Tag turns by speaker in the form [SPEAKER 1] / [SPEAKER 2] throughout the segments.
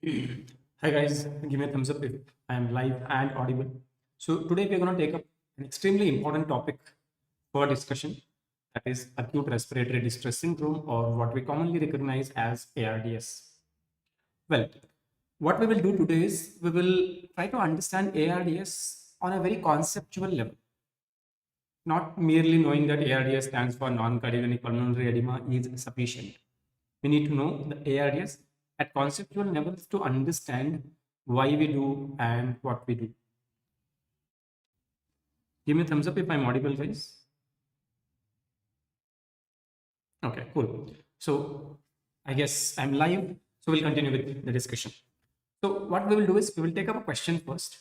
[SPEAKER 1] Hi guys, give me a thumbs up if I am live and audible. So today we're going to take up an extremely important topic for discussion, that is acute respiratory distress syndrome, or what we commonly recognize as ARDS. Well, what we will do today is we will try to understand ARDS on a very conceptual level, not merely knowing that ARDS stands for non-cardiogenic pulmonary edema is sufficient. We need to know the ARDS at conceptual levels to understand why we do and what we do. Give me a thumbs up if I'm audible, guys. Okay, cool. So I guess I'm live. So we'll continue with the discussion. So what we will do is we will take up a question first.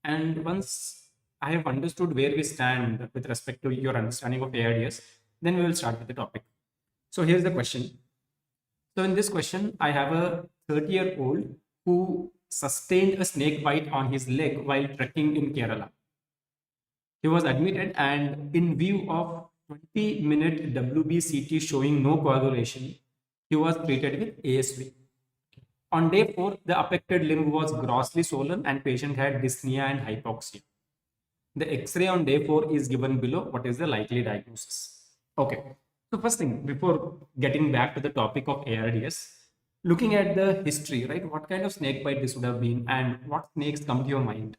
[SPEAKER 1] And once I have understood where we stand with respect to your understanding of ARDS, then we will start with the topic. So here's the question. So in this question, I have a 30-year-old who sustained a snake bite on his leg while trekking in Kerala. He was admitted, and in view of 20-minute WBCT showing no coagulation, he was treated with ASV. On day 4, the affected limb was grossly swollen and patient had dyspnea and hypoxia. The X-ray on day 4 is given below. What is the likely diagnosis? Okay. So first thing, before getting back to the topic of ARDS, looking at the history, right? What kind of snake bite this would have been and what snakes come to your mind?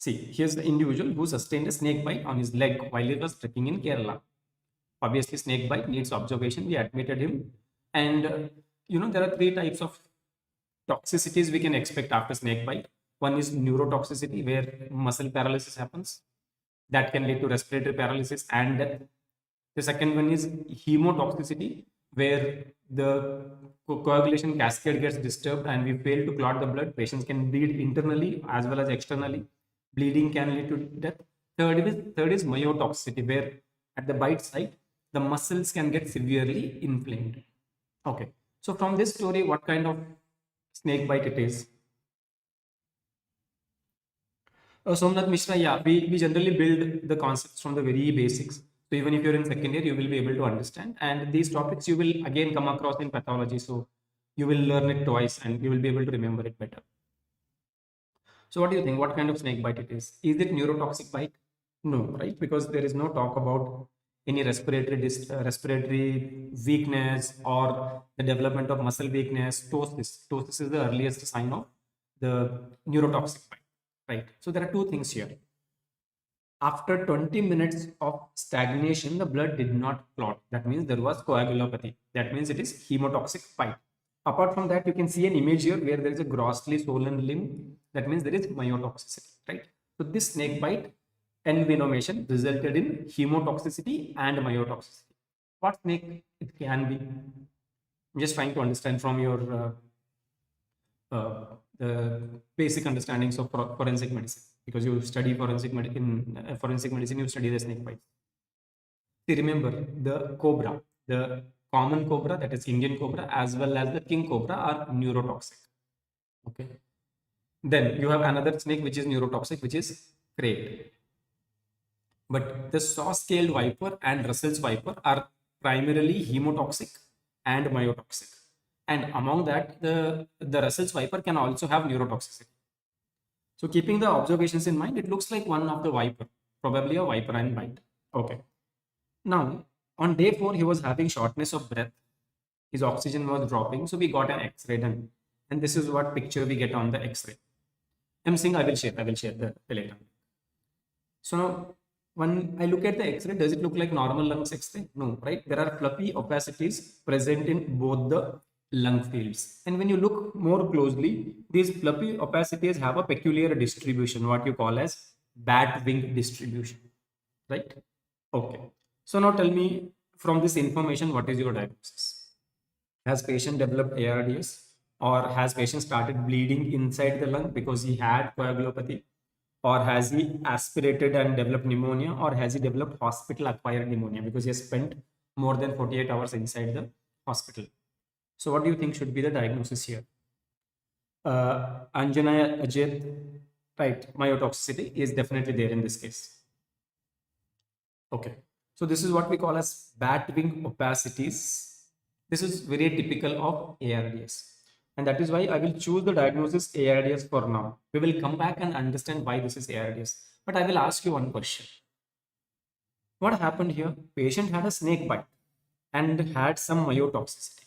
[SPEAKER 1] See, here's the individual who sustained a snake bite on his leg while he was trekking in Kerala. Obviously, snake bite needs observation. We admitted him. And, there are three types of toxicities we can expect after snake bite. One is neurotoxicity, where muscle paralysis happens. That can lead to respiratory paralysis and death. The second one is hemotoxicity, where the coagulation cascade gets disturbed and we fail to clot the blood. Patients can bleed internally as well as externally. Bleeding can lead to death. Third is myotoxicity, where at the bite site, the muscles can get severely inflamed. Okay. So from this story, what kind of snake bite it is? Somnath Mishra, yeah, we generally build the concepts from the very basics. So even if you're in second year, you will be able to understand. And these topics you will again come across in pathology. So you will learn it twice and you will be able to remember it better. So what do you think? What kind of snake bite it is? Is it neurotoxic bite? No, right? Because there is no talk about any respiratory weakness or the development of muscle weakness. Ptosis. Ptosis is the earliest sign of the neurotoxic bite, right? So there are two things here. After 20 minutes of stagnation, the blood did not clot. That means there was coagulopathy. That means it is hemotoxic bite. Apart from that, you can see an image here where there is a grossly swollen limb. That means there is myotoxicity, right? So this snake bite and venomation resulted in hemotoxicity and myotoxicity. What snake it can be? I'm just trying to understand from your the basic understandings of forensic medicine, because you study forensic medicine, you study the snake bites. See, remember the cobra, the common cobra, that is Indian cobra, as well as the king cobra are neurotoxic. Okay. Then you have another snake which is neurotoxic, which is crate. But the saw-scaled viper and Russell's viper are primarily hemotoxic and myotoxic. And among that, the Russell's viper can also have neurotoxicity. So keeping the observations in mind, it looks like one of the viper, probably a viper and bite. Okay. Now, on day 4, he was having shortness of breath. His oxygen was dropping. So we got an X-ray done. And this is what picture we get on the X-ray. I'm saying I will share the later. So now, when I look at the X-ray, does it look like normal lungs X-ray? No, right? There are fluffy opacities present in both the lung fields. And when you look more closely, these fluffy opacities have a peculiar distribution, what you call as bat wing distribution, right? Okay. So now tell me, from this information, what is your diagnosis? Has patient developed ARDS, or has patient started bleeding inside the lung because he had coagulopathy? Or has he aspirated and developed pneumonia, or has he developed hospital acquired pneumonia because he has spent more than 48 hours inside the hospital? So what do you think should be the diagnosis here? Anjana Ajit, right, myotoxicity is definitely there in this case. Okay, so this is what we call as bat wing opacities. This is very typical of ARDS. And that is why I will choose the diagnosis ARDS for now. We will come back and understand why this is ARDS. But I will ask you one question. What happened here? Patient had a snake bite and had some myotoxicity.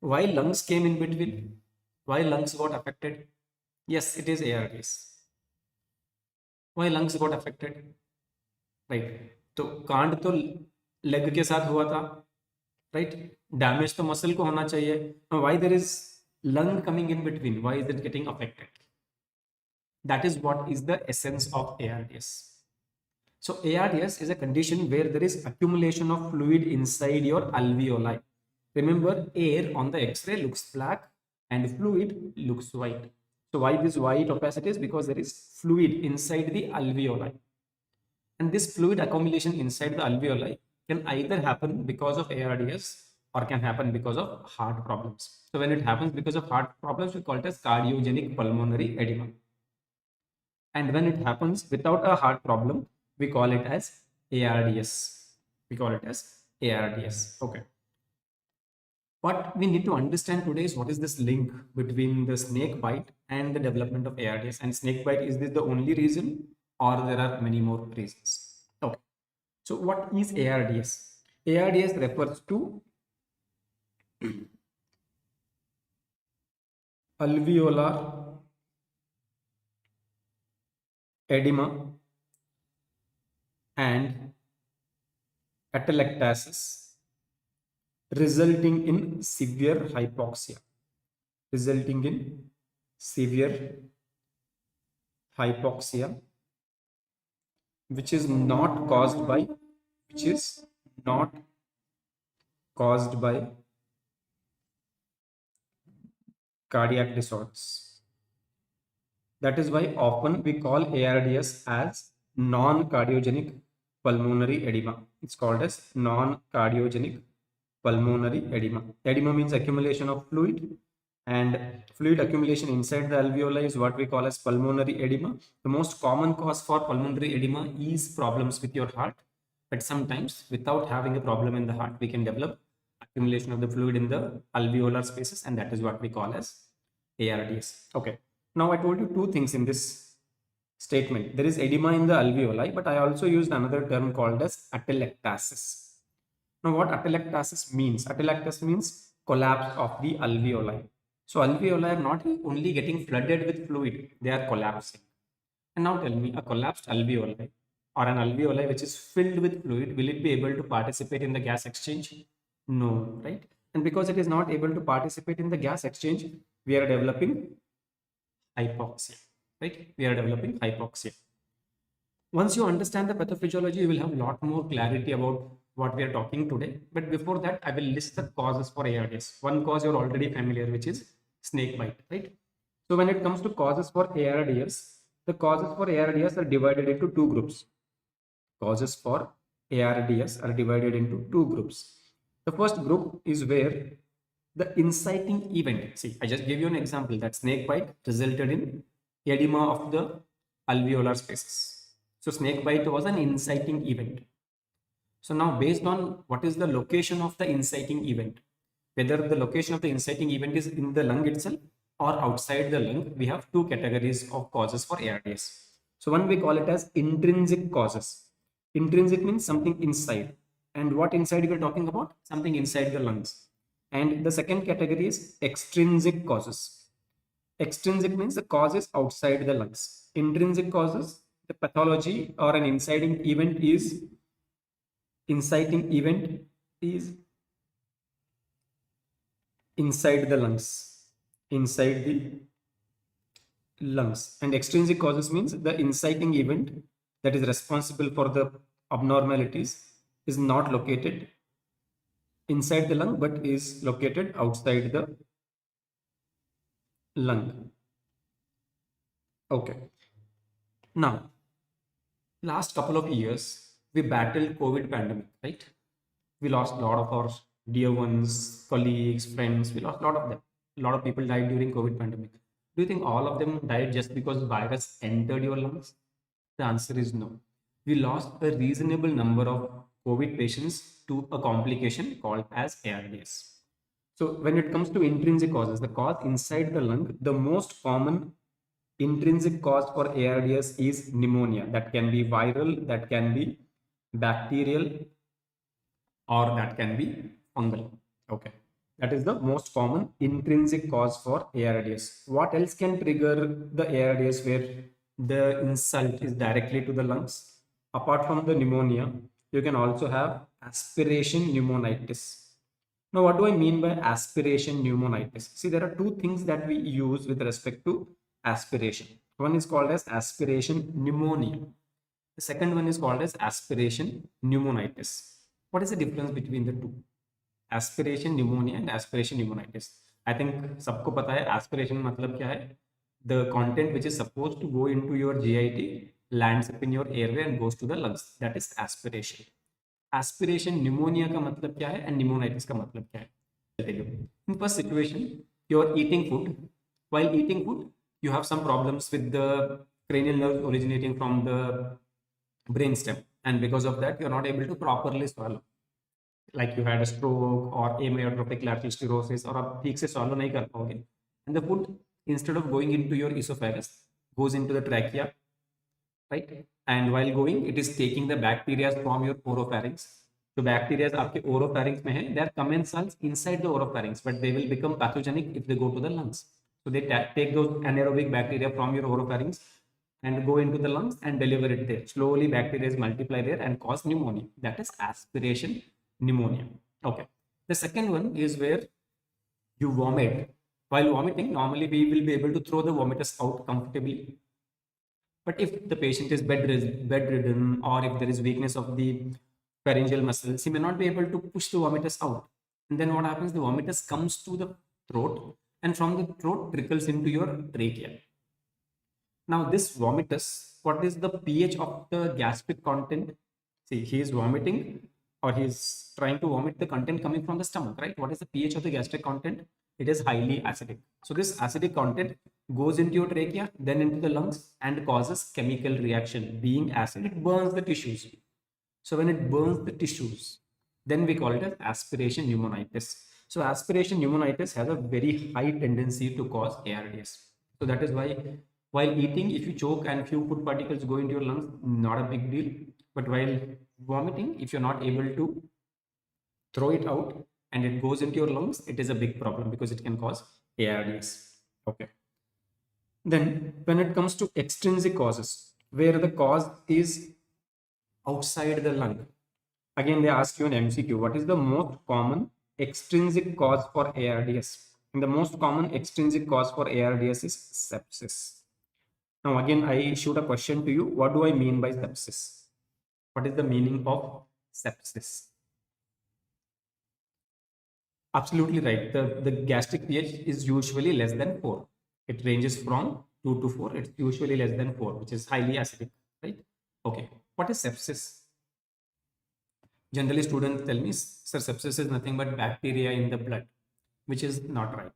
[SPEAKER 1] Why lungs came in between? Why lungs got affected? Yes, it is ARDS. Why lungs got affected? Right. तो कांड तो leg के साथ हुआ था, right? Damage तो muscle को होना चाहिए. Why there is lung coming in between? Why is it getting affected? That is what is the essence of ARDS. So ARDS is a condition where there is accumulation of fluid inside your alveoli. Remember, air on the X-ray looks black and fluid looks white. So why this white opacity is because there is fluid inside the alveoli. And this fluid accumulation inside the alveoli can either happen because of ARDS or can happen because of heart problems. So when it happens because of heart problems, we call it as cardiogenic pulmonary edema. And when it happens without a heart problem, we call it as ARDS. We call it as ARDS. Okay. What we need to understand today is what is this link between the snake bite and the development of ARDS. And snake bite, is this the only reason or there are many more reasons? Okay. So what is ARDS? ARDS refers to alveolar edema and atelectasis resulting in severe hypoxia. Resulting in severe hypoxia, which is not caused by cardiac disorders. That is why often we call ARDS as non-cardiogenic pulmonary edema. It's called as non-cardiogenic pulmonary edema. Edema means accumulation of fluid, and fluid accumulation inside the alveoli is what we call as pulmonary edema. The most common cause for pulmonary edema is problems with your heart, but sometimes without having a problem in the heart, we can develop accumulation of the fluid in the alveolar spaces, and that is what we call as ARDS. Okay. Now I told you two things in this statement. There is edema in the alveoli, but I also used another term called as atelectasis. Now what atelectasis means? Atelectasis means collapse of the alveoli. So alveoli are not only getting flooded with fluid, they are collapsing. And now tell me, a collapsed alveoli or an alveoli which is filled with fluid, will it be able to participate in the gas exchange? No, right? And because it is not able to participate in the gas exchange, we are developing hypoxia, right? We are developing hypoxia. Once you understand the pathophysiology, you will have a lot more clarity about what we are talking today. But before that, I will list the causes for ARDS. One cause you're already familiar, which is snake bite, right? So when it comes to causes for ARDS, the causes for ARDS are divided into two groups. Causes for ARDS are divided into two groups. The first group is where the inciting event, see, I just gave you an example that snake bite resulted in edema of the alveolar spaces. So snake bite was an inciting event. So now based on what is the location of the inciting event, whether the location of the inciting event is in the lung itself or outside the lung, we have two categories of causes for ARDS. So one we call it as intrinsic causes. Intrinsic means something inside. And what inside we are talking about? Something inside the lungs. And the second category is extrinsic causes. Extrinsic means the cause is outside the lungs. Intrinsic causes, the pathology or an inciting event is inside the lungs. Inside the lungs. And extrinsic causes means the inciting event that is responsible for the abnormalities is not located inside the lung but is located outside the lung. Okay. Now, last couple of years, we battled COVID pandemic, right? We lost a lot of our dear ones, colleagues, friends. We lost a lot of them. A lot of people died during COVID pandemic. Do you think all of them died just because virus entered your lungs? The answer is no. We lost a reasonable number of COVID patients to a complication called as ARDS. So when it comes to intrinsic causes, the cause inside the lung, the most common intrinsic cause for ARDS is pneumonia. That can be viral, that can be bacterial, or that can be fungal. Okay. That is the most common intrinsic cause for ARDS. What else can trigger the ARDS where the insult is directly to the lungs? Apart from the pneumonia, you can also have aspiration pneumonitis. Now, what do I mean by aspiration pneumonitis? See, there are two things that we use with respect to aspiration. One is called as aspiration pneumonia. The second one is called as aspiration pneumonitis. What is the difference between the two? Aspiration pneumonia and aspiration pneumonitis. I think सबको पता है aspiration मतलब क्या है? The content which is supposed to go into your GIT lands up in your airway and goes to the lungs. That is aspiration. Aspiration pneumonia का मतलब क्या है and pneumonitis का मतलब क्या है? In first situation, you are eating food. While eating food, you have some problems with the cranial nerves originating from the brainstem, and because of that, you are not able to properly swallow. Like you had a stroke or amyotrophic lateral sclerosis, और आप ठीक से swallow नहीं कर पाओगे. And the food, instead of going into your esophagus, goes into the trachea, right? And while going, it is taking the bacteria from your oropharynx. So bacteria आपके oropharynx में है, they are commensals inside the oropharynx, but they will become pathogenic if they go to the lungs. So they take those anaerobic bacteria from your oropharynx and go into the lungs and deliver it there. Slowly bacteria multiply there and cause pneumonia. That is aspiration pneumonia. Okay. The second one is where you vomit. While vomiting, normally we will be able to throw the vomitus out comfortably. But if the patient is bedridden, or if there is weakness of the pharyngeal muscles, he may not be able to push the vomitus out. And then what happens? The vomitus comes to the throat, and from the throat trickles into your trachea. Now, this vomitus, what is the pH of the gastric content? See, he is vomiting, or he is trying to vomit the content coming from the stomach, right? What is the pH of the gastric content? It is highly acidic. So this acidic content goes into your trachea, then into the lungs, and causes chemical reaction. Being acid, it burns the tissues. So when it burns the tissues, then we call it as aspiration pneumonitis. So aspiration pneumonitis has a very high tendency to cause ARDS. So that is why while eating, if you choke and few food particles go into your lungs, not a big deal. But while vomiting, if you're not able to throw it out and it goes into your lungs, it is a big problem because it can cause ARDS. Okay. Then when it comes to extrinsic causes, where the cause is outside the lung, again they ask you an MCQ, what is the most common extrinsic cause for ARDS? And the most common extrinsic cause for ARDS is sepsis. Now again, I shoot a question to you. What do I mean by sepsis? What is the meaning of sepsis? Absolutely right. The gastric pH is usually less than 4. It ranges from 2 to 4. It's usually less than 4, which is highly acidic, right? Okay. What is sepsis? Generally, students tell me, sir, sepsis is nothing but bacteria in the blood, which is not right.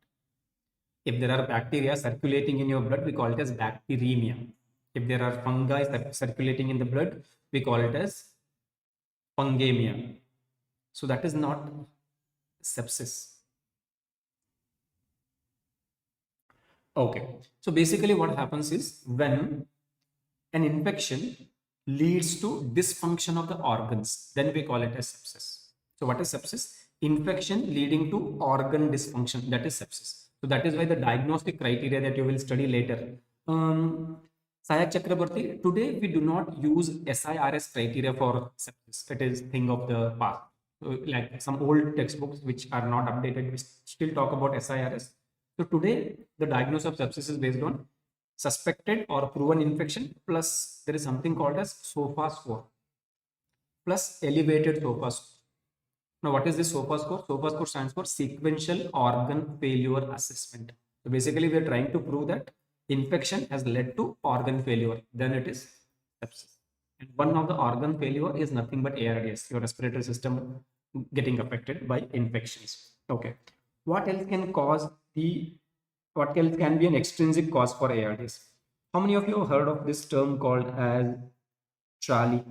[SPEAKER 1] If there are bacteria circulating in your blood, we call it as bacteremia. If there are fungi circulating in the blood, we call it as fungemia. So that is not sepsis. Okay. So basically what happens is when an infection leads to dysfunction of the organs, then we call it as sepsis. So what is sepsis? Infection leading to organ dysfunction, that is sepsis. So that is why the diagnostic criteria that you will study later. Sayak Chakraborty, today we do not use SIRS criteria for sepsis. It is thing of the past. Like some old textbooks which are not updated, we still talk about SIRS. So today the diagnosis of sepsis is based on suspected or proven infection, plus there is something called as SOFA score, plus elevated SOFA score. Now, what is this SOFA score? SOFA score stands for sequential organ failure assessment. So basically, we are trying to prove that infection has led to organ failure. Then it is sepsis. And one of the organ failure is nothing but ARDS, your respiratory system getting affected by infections. Okay. What else can cause what else can be an extrinsic cause for ARDS? How many of you have heard of this term called as Charlie?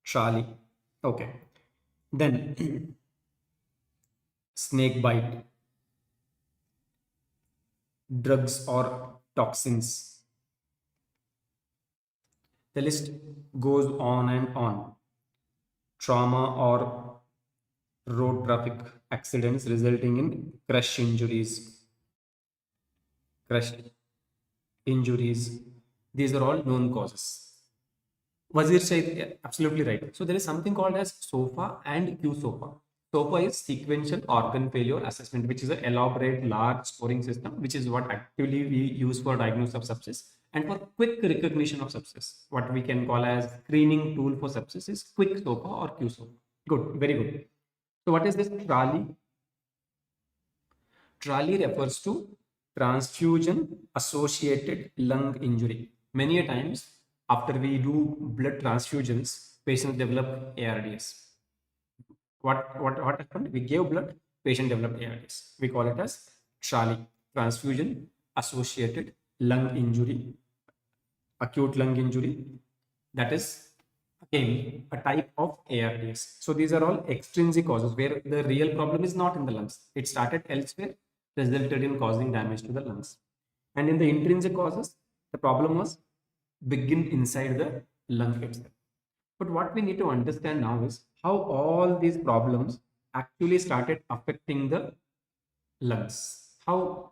[SPEAKER 1] Charlie. Okay. Then snake bite, drugs or toxins. The list goes on and on. Trauma or road traffic accidents resulting in crush injuries. These are all known causes. Wazir said, yeah, absolutely right. So there is something called as SOFA and QSOFA. SOFA is sequential organ failure assessment, which is an elaborate large scoring system, which is what actively we use for diagnosis of sepsis. And for quick recognition of sepsis, what we can call as screening tool for sepsis is quick SOFA or QSOFA. Good, very good. So what is this TRALI? TRALI refers to transfusion associated lung injury. Many a times after we do blood transfusions, patients develop ARDS. What happened? We gave blood, patient developed ARDS. We call it as TRALI, transfusion associated lung injury, acute lung injury. That is again a type of ARDS. So these are all extrinsic causes where the real problem is not in the lungs. It started elsewhere, resulted in causing damage to the lungs. And in the intrinsic causes, the problem was begin inside the lung itself. But what we need to understand now is how all these problems actually started affecting the lungs. How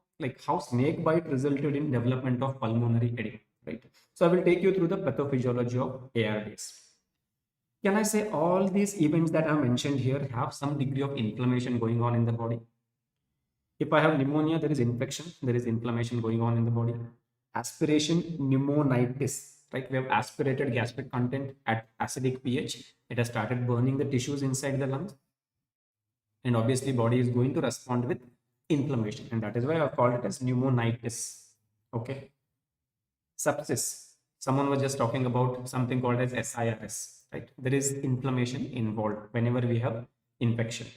[SPEAKER 1] snake bite resulted in development of pulmonary edema, right? So I will take you through the pathophysiology of ARDS. Can I say all these events that I mentioned here have some degree of inflammation going on in the body? If I have pneumonia, there is infection, there is inflammation going on in the body. Aspiration pneumonitis, right? We have aspirated gastric content at acidic pH. It has started burning the tissues inside the lungs. And obviously, body is going to respond with inflammation. And that is why I've called it as pneumonitis. Okay. Sepsis. Someone was just talking about something called as SIRS, right? There is inflammation involved whenever we have infection.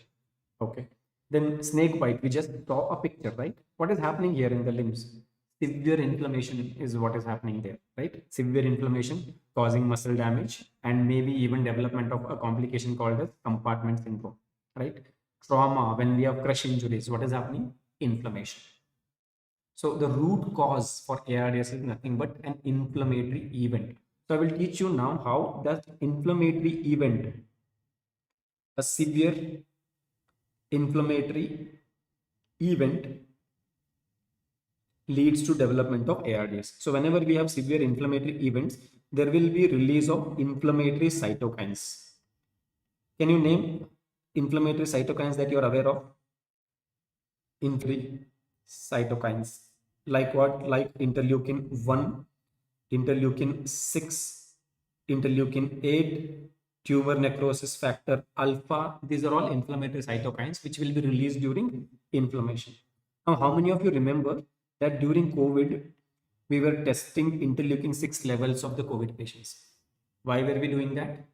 [SPEAKER 1] Okay. Then snake bite, we just saw a picture, right? What is happening here in the limbs? Severe inflammation is what is happening there, right? Severe inflammation causing muscle damage and maybe even development of a complication called as compartment syndrome, right? Trauma, when we have crush injuries, what is happening? Inflammation. So the root cause for ARDS is nothing but an inflammatory event. So I will teach you now how that inflammatory event, a severe inflammatory event, leads to development of ARDS. So whenever we have severe inflammatory events, there will be release of inflammatory cytokines. Can you name inflammatory cytokines that you are aware of? Inflammatory cytokines. Like what? Like interleukin 1, interleukin 6, interleukin 8, tumor necrosis factor alpha. These are all inflammatory cytokines which will be released during inflammation. Now, how many of you remember that during COVID, we were testing interleukin 6 levels of the COVID patients? Why were we doing that?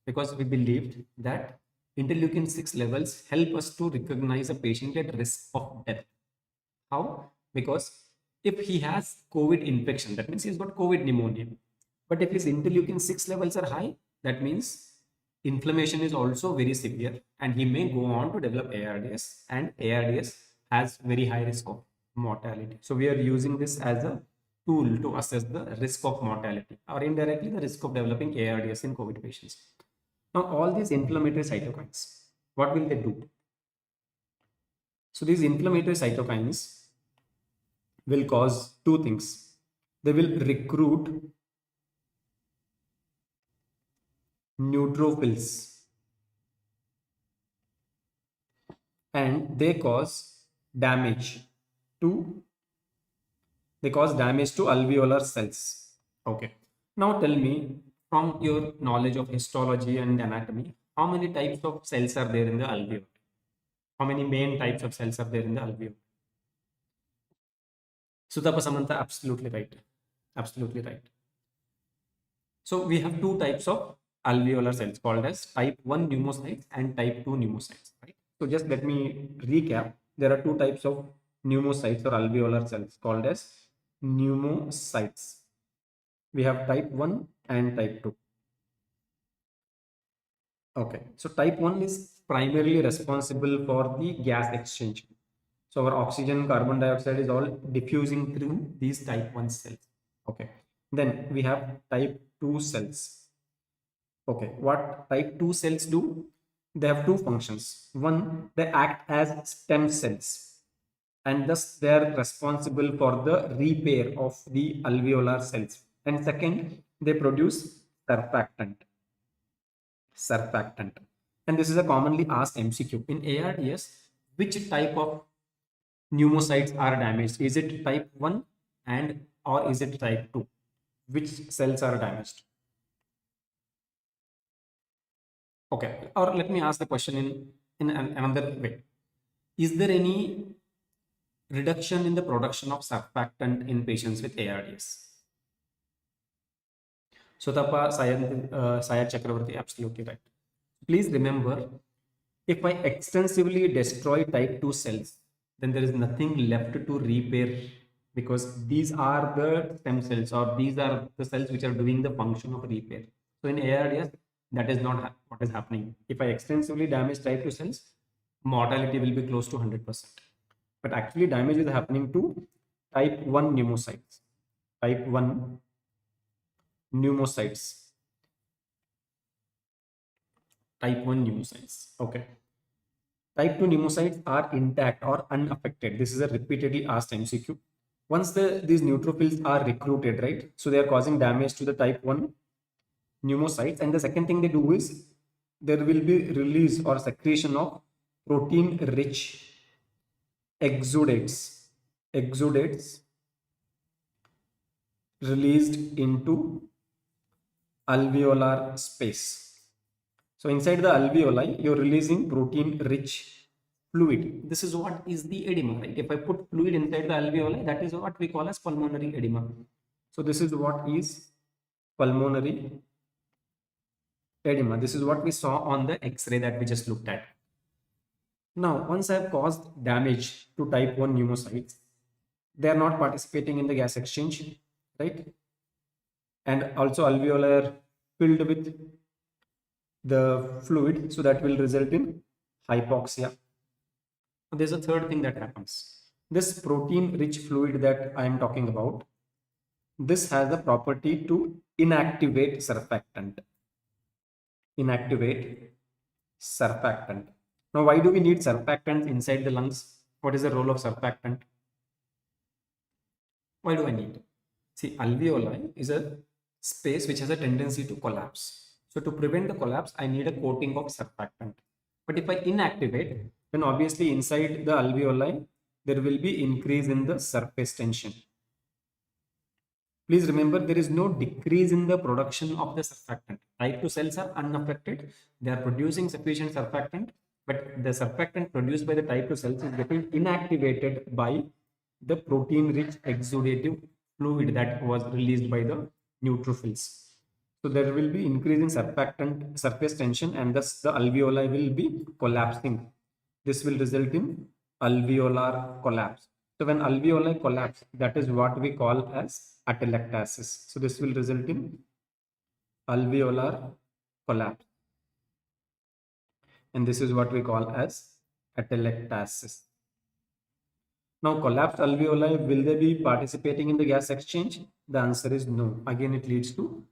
[SPEAKER 1] Because we believed that interleukin 6 levels help us to recognize a patient at risk of death. How? Because if he has COVID infection, that means he's got COVID pneumonia. But if his interleukin 6 levels are high, that means inflammation is also very severe and he may go on to develop ARDS, and ARDS has very high risk of mortality. So we are using this as a tool to assess the risk of mortality or indirectly the risk of developing ARDS in COVID patients. Now, all these inflammatory cytokines, what will they do? So these inflammatory cytokines will cause two things. They will recruit neutrophils and they cause damage to alveolar cells. Okay. Now tell me, from your knowledge of histology and anatomy, how many types of cells are there in the alveoli? How many main types of cells are there in the alveoli? Sutapa Samantha, absolutely right. Absolutely right. So we have two types of alveolar cells called as type 1 pneumocytes and type 2 pneumocytes, right? So just let me recap. There are two types of pneumocytes or alveolar cells called as pneumocytes. We have type 1 and type 2. Okay, so type 1 is primarily responsible for the gas exchange. So our oxygen, carbon dioxide is all diffusing through these type 1 cells. Okay, then we have type 2 cells. Okay, what type 2 cells do? They have two functions. One, they act as stem cells, and thus they are responsible for the repair of the alveolar cells. And second, they produce surfactant. Surfactant. And this is a commonly asked MCQ. In ARDS, which type of pneumocytes are damaged? Is it type 1 and or is it type 2? Which cells are damaged? Okay, or let me ask the question in another way. Is there any reduction in the production of surfactant in patients with ARDS? So, Tapa, Sayad Chakravarti, absolutely right. Please remember, if I extensively destroy type 2 cells, then there is nothing left to repair, because these are the stem cells, or these are the cells which are doing the function of repair. So in ARDS, that is not what is happening. If I extensively damage type 2 cells, mortality will be close to 100%. But actually damage is happening to type 1 pneumocytes. Type 1 pneumocytes. Type 1 pneumocytes. Okay. Type 2 pneumocytes are intact or unaffected. This is a repeatedly asked MCQ. Once these neutrophils are recruited, right? So they are causing damage to the type 1 pneumocytes. And the second thing they do is there will be release or secretion of protein-rich exudates. Exudates released into alveolar space. So inside the alveoli, you're releasing protein-rich fluid. This is what is the edema, right? If I put fluid inside the alveoli, that is what we call as pulmonary edema. So this is what is pulmonary edema. This is what we saw on the X-ray that we just looked at. Now, once I have caused damage to type 1 pneumocytes, they are not participating in the gas exchange, right? And also alveoli are filled with the fluid, so that will result in hypoxia. There's a third thing that happens. This protein-rich fluid that I am talking about, this has the property to inactivate surfactant. Inactivate surfactant. Now, why do we need surfactant inside the lungs? What is the role of surfactant? Why do I need? See, alveoli is a space which has a tendency to collapse. So to prevent the collapse, I need a coating of surfactant. But if I inactivate, then obviously inside the alveoli, there will be increase in the surface tension. Please remember, there is no decrease in the production of the surfactant. Type 2 cells are unaffected. They are producing sufficient surfactant, but the surfactant produced by the type 2 cells is getting inactivated by the protein-rich exudative fluid that was released by the neutrophils. So there will be increase in surfactant surface tension, and thus the alveoli will be collapsing. This will result in alveolar collapse. So when alveoli collapse, that is what we call as atelectasis. So this will result in alveolar collapse. And this is what we call as atelectasis. Now, collapsed alveoli, will they be participating in the gas exchange? The answer is no. Again, it leads to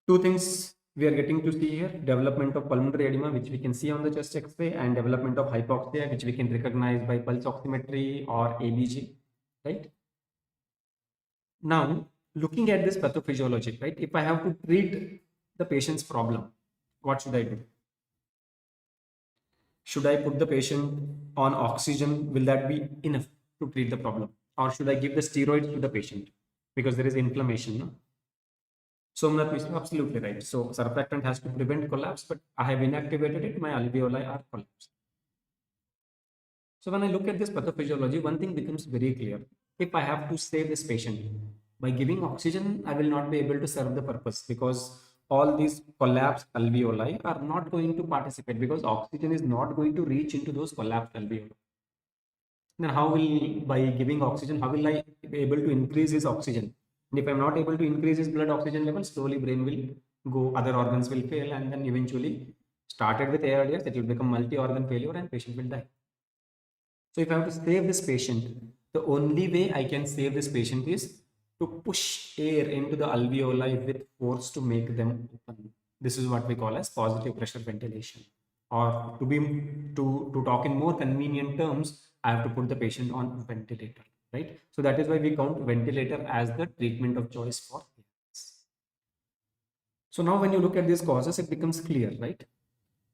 [SPEAKER 1] two things we are getting to see here: development of pulmonary edema, which we can see on the chest X-ray, and development of hypoxia, which we can recognize by pulse oximetry or ABG, right? Now, looking at this pathophysiology, right? If I have to treat the patient's problem, what should I do? Should I put the patient on oxygen? Will that be enough to treat the problem? Or should I give the steroids to the patient? Because there is inflammation, no? Somnath is absolutely right. So surfactant has to prevent collapse, but I have inactivated it, my alveoli are collapsed. So when I look at this pathophysiology, one thing becomes very clear. If I have to save this patient, by giving oxygen, I will not be able to serve the purpose, because all these collapsed alveoli are not going to participate, because oxygen is not going to reach into those collapsed alveoli. Then how will, by giving oxygen, how will I be able to increase his oxygen? And if I'm not able to increase his blood oxygen level, slowly brain will go, other organs will fail, and then eventually started with ARDS, it will become multi-organ failure and patient will die. So if I have to save this patient, the only way I can save this patient is to push air into the alveoli with force to make them open. This is what we call as positive pressure ventilation. Or to talk in more convenient terms, I have to put the patient on ventilator, right? So that is why we count ventilator as the treatment of choice for ARDS. So now when you look at these causes, it becomes clear, right?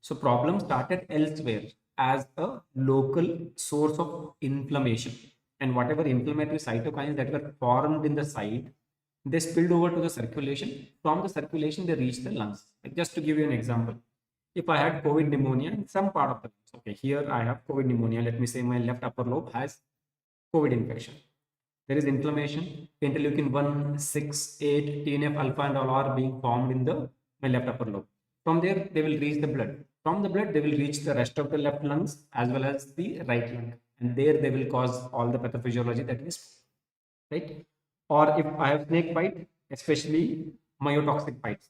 [SPEAKER 1] So problem started elsewhere as a local source of inflammation, and whatever inflammatory cytokines that were formed in the site, they spilled over to the circulation. From the circulation, they reached the lungs. Like just to give you an example, if I had COVID pneumonia in some part of the lungs, okay, here I have COVID pneumonia. Let me say my left upper lobe has COVID infection. There is inflammation, interleukin 1, 6, 8, TNF alpha and all are being formed in the my left upper lobe. From there, they will reach the blood. From the blood, they will reach the rest of the left lungs as well as the right lung. And there they will cause all the pathophysiology that is, right? Or if I have snake bite, especially myotoxic bites,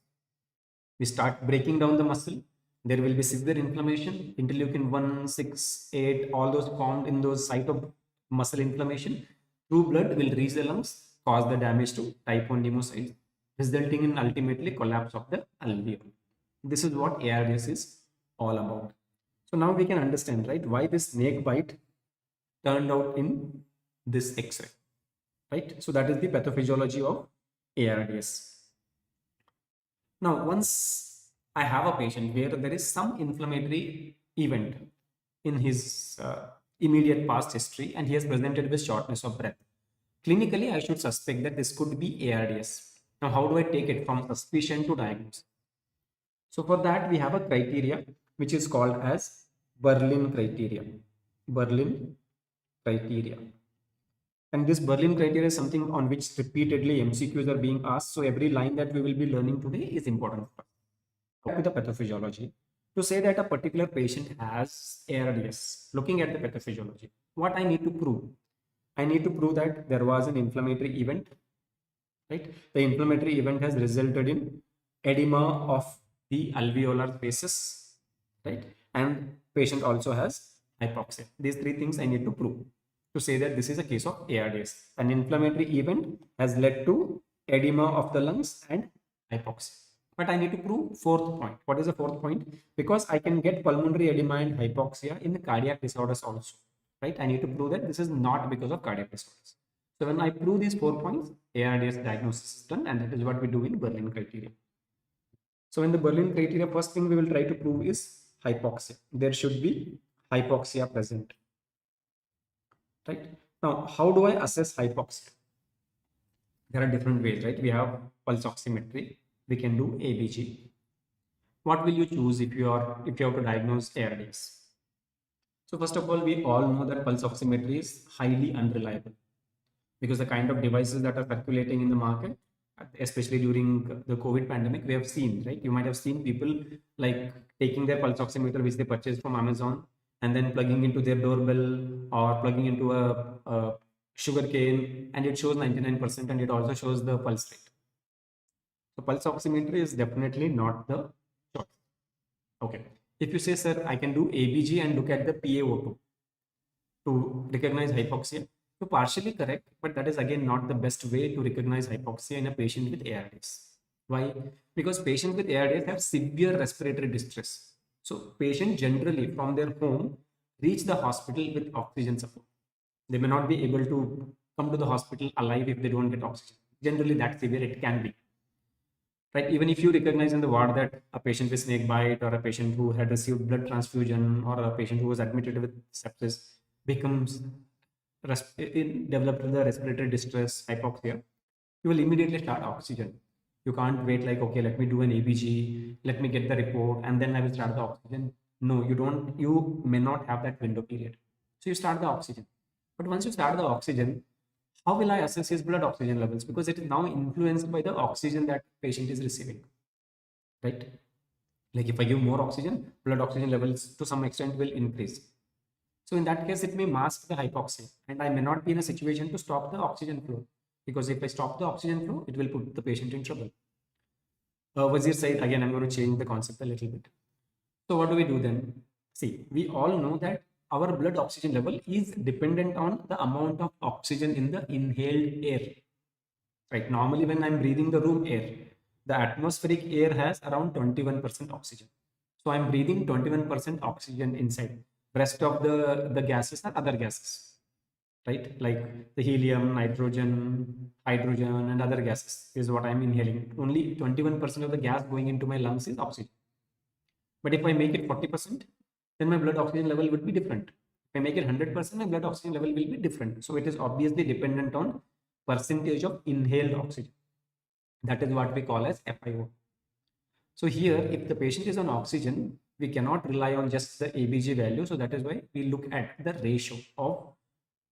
[SPEAKER 1] we start breaking down the muscle. There will be severe inflammation, interleukin 1, 6, 8, all those formed in those site of muscle inflammation through blood will reach the lungs, cause the damage to type 1 pneumocytes, resulting in ultimately collapse of the alveoli. This is what ARDS is all about. So now we can understand, right, why this snake bite turned out in this X-ray, right? So that is the pathophysiology of ARDS. Now, once I have a patient where there is some inflammatory event in his immediate past history and he has presented with shortness of breath, clinically, I should suspect that this could be ARDS. Now, how do I take it from suspicion to diagnosis? So for that, we have a criteria which is called as Berlin criteria. Berlin criteria. And this Berlin criteria is something on which repeatedly MCQs are being asked. So every line that we will be learning today is important for us. With the pathophysiology, to say that a particular patient has ARDS, looking at the pathophysiology, what I need to prove? I need to prove that there was an inflammatory event, right? The inflammatory event has resulted in edema of the alveolar spaces, right? And patient also has hypoxia. These three things I need to prove to say that this is a case of ARDS. An inflammatory event has led to edema of the lungs and hypoxia. But I need to prove fourth point. What is the fourth point? Because I can get pulmonary edema and hypoxia in the cardiac disorders also, right? I need to prove that this is not because of cardiac disorders. So when I prove these 4 points, ARDS diagnosis is done, and that is what we do in Berlin criteria. So in the Berlin criteria, first thing we will try to prove is hypoxia. There should be hypoxia present, right? Now, how do I assess hypoxia? There are different ways, right? We have pulse oximetry. We can do ABG. What will you choose if you have to diagnose ARDS? So first of all, we all know that pulse oximetry is highly unreliable because the kind of devices that are circulating in the market, especially during the COVID pandemic, we have seen, right? You might have seen people like taking their pulse oximeter, which they purchased from Amazon, and then plugging into their doorbell or plugging into a sugar cane, and it shows 99%, and it also shows the pulse rate. So pulse oximetry is definitely not the choice. Okay. If you say, sir, I can do ABG and look at the PaO2 to recognize hypoxia, so partially correct, but that is again not the best way to recognize hypoxia in a patient with ARDS. Why? Because patients with ARDS have severe respiratory distress. So patients generally from their home reach the hospital with oxygen support. They may not be able to come to the hospital alive if they don't get oxygen. Generally that severe it can be. Right? Even if you recognize in the ward that a patient with snake bite or a patient who had received blood transfusion or a patient who was admitted with sepsis becomes developed the respiratory distress, hypoxia, you will immediately start oxygen. You can't wait like, okay, let me do an ABG, let me get the report, and then I will start the oxygen. No, you don't. You may not have that window period. So you start the oxygen. But once you start the oxygen, how will I assess his blood oxygen levels? Because it is now influenced by the oxygen that patient is receiving, right? Like if I give more oxygen, blood oxygen levels to some extent will increase. So in that case, it may mask the hypoxia, and I may not be in a situation to stop the oxygen flow, because if I stop the oxygen flow, it will put the patient in trouble. Wazir said, again, I'm going to change the concept a little bit. So what do we do then? See, we all know that our blood oxygen level is dependent on the amount of oxygen in the inhaled air. Right? Normally, when I'm breathing the room air, the atmospheric air has around 21% oxygen. So I'm breathing 21% oxygen inside. Rest of the gases are other gases, right? Like the helium, nitrogen, hydrogen, and other gases is what I'm inhaling. Only 21% of the gas going into my lungs is oxygen. But if I make it 40%, then my blood oxygen level would be different. If I make it 100%, my blood oxygen level will be different. So it is obviously dependent on percentage of inhaled oxygen. That is what we call as FiO. So here, if the patient is on oxygen, we cannot rely on just the ABG value. So that is why we look at the ratio of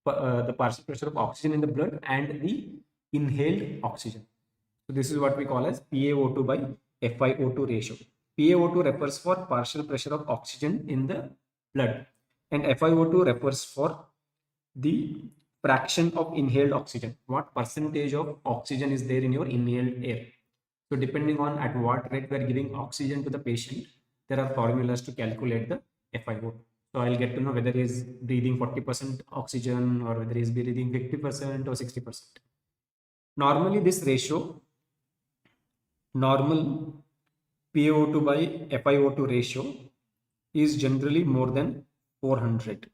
[SPEAKER 1] the partial pressure of oxygen in the blood and the inhaled oxygen. So this is what we call as PaO2 by FiO2 ratio. PaO2 refers for partial pressure of oxygen in the blood, and FiO2 refers for the fraction of inhaled oxygen. What percentage of oxygen is there in your inhaled air? So depending on at what rate we are giving oxygen to the patient, there are formulas to calculate the FiO2. So I'll get to know whether he is breathing 40% oxygen or whether he is breathing 50% or 60%. Normally this ratio, normal PaO2 by FiO2 ratio is generally more than 400.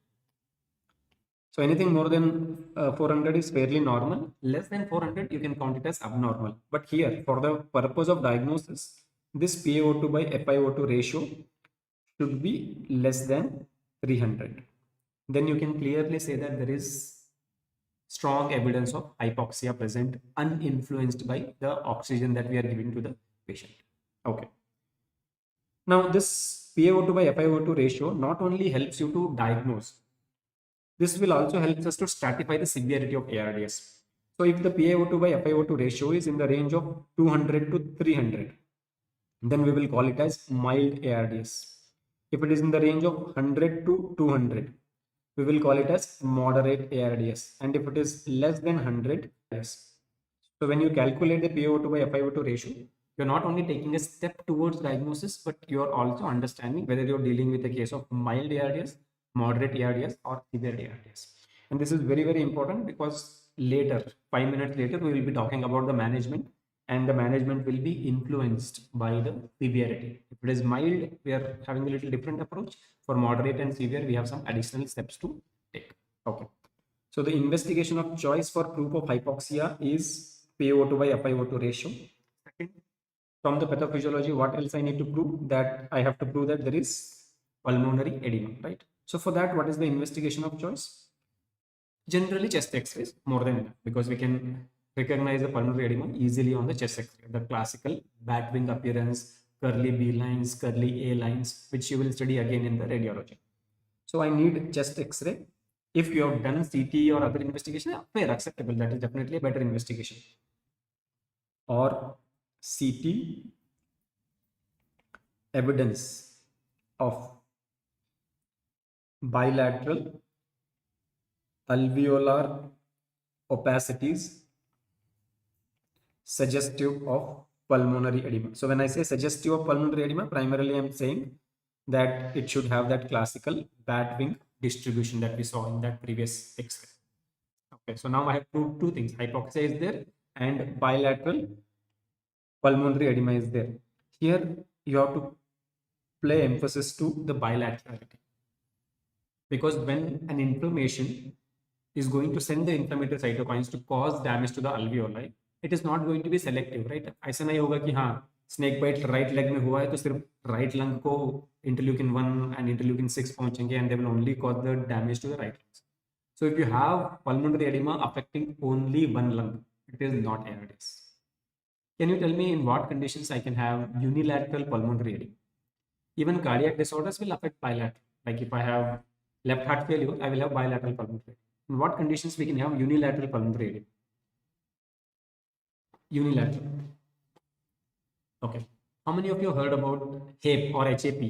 [SPEAKER 1] So anything more than 400 is fairly normal. Less than 400, you can count it as abnormal. But here, for the purpose of diagnosis, this PaO2 by FiO2 ratio should be less than 300. Then you can clearly say that there is strong evidence of hypoxia present, uninfluenced by the oxygen that we are giving to the patient. Okay. Now, this PaO2 by FiO2 ratio not only helps you to diagnose, this will also help us to stratify the severity of ARDS. So if the PaO2 by FiO2 ratio is in the range of 200 to 300, then we will call it as mild ARDS. If it is in the range of 100 to 200, we will call it as moderate ARDS. And if it is less than 100, yes. So when you calculate the PaO2 by FiO2 ratio, you're not only taking a step towards diagnosis, but you're also understanding whether you're dealing with a case of mild ARDS, moderate ARDS, or severe ARDS. And this is very, very important because later, 5 minutes later, we will be talking about the management, and the management will be influenced by the severity. If it is mild, we are having a little different approach. For moderate and severe, we have some additional steps to take. Okay. So the investigation of choice for proof of hypoxia is PaO2 by FiO2 ratio. Second, from the pathophysiology, what else I need to prove? That I have to prove that there is pulmonary edema, right? So for that, what is the investigation of choice? Generally, chest X-rays more than enough, because we can recognize the pulmonary edema easily on the chest X-ray. The classical bat wing appearance, curly B lines, curly A lines, which you will study again in the radiology. So I need chest X-ray. If you have done CT or other investigation, fair, acceptable. That is definitely a better investigation. Or CT evidence of bilateral alveolar opacities suggestive of pulmonary edema. So when I say suggestive of pulmonary edema, primarily I'm saying that it should have that classical bat wing distribution that we saw in that previous X-ray. Okay, so now I have proved two things. Hypoxia is there and bilateral pulmonary edema is there. Here you have to play emphasis to the bilaterality, because when an inflammation is going to send the inflammatory cytokines to cause damage to the alveoli, it is not going to be selective, right? ऐसा नहीं होगा कि हाँ snake bite right leg में हुआ है तो सिर्फ राइट लंग को इंटरल्यूकिन 1 and interleukin 6 पहुंचेंगे and they will only cause the damage to the right lungs. So if you have pulmonary edema affecting only one lung, it is not ARDS. Can you tell me in what conditions I can have unilateral pulmonary edema? Even cardiac disorders will affect bilateral. Like if I have left heart failure, I will have bilateral pulmonary edema. In what conditions we can have unilateral pulmonary edema? Unilateral. Okay. How many of you heard about HAPE or HAP,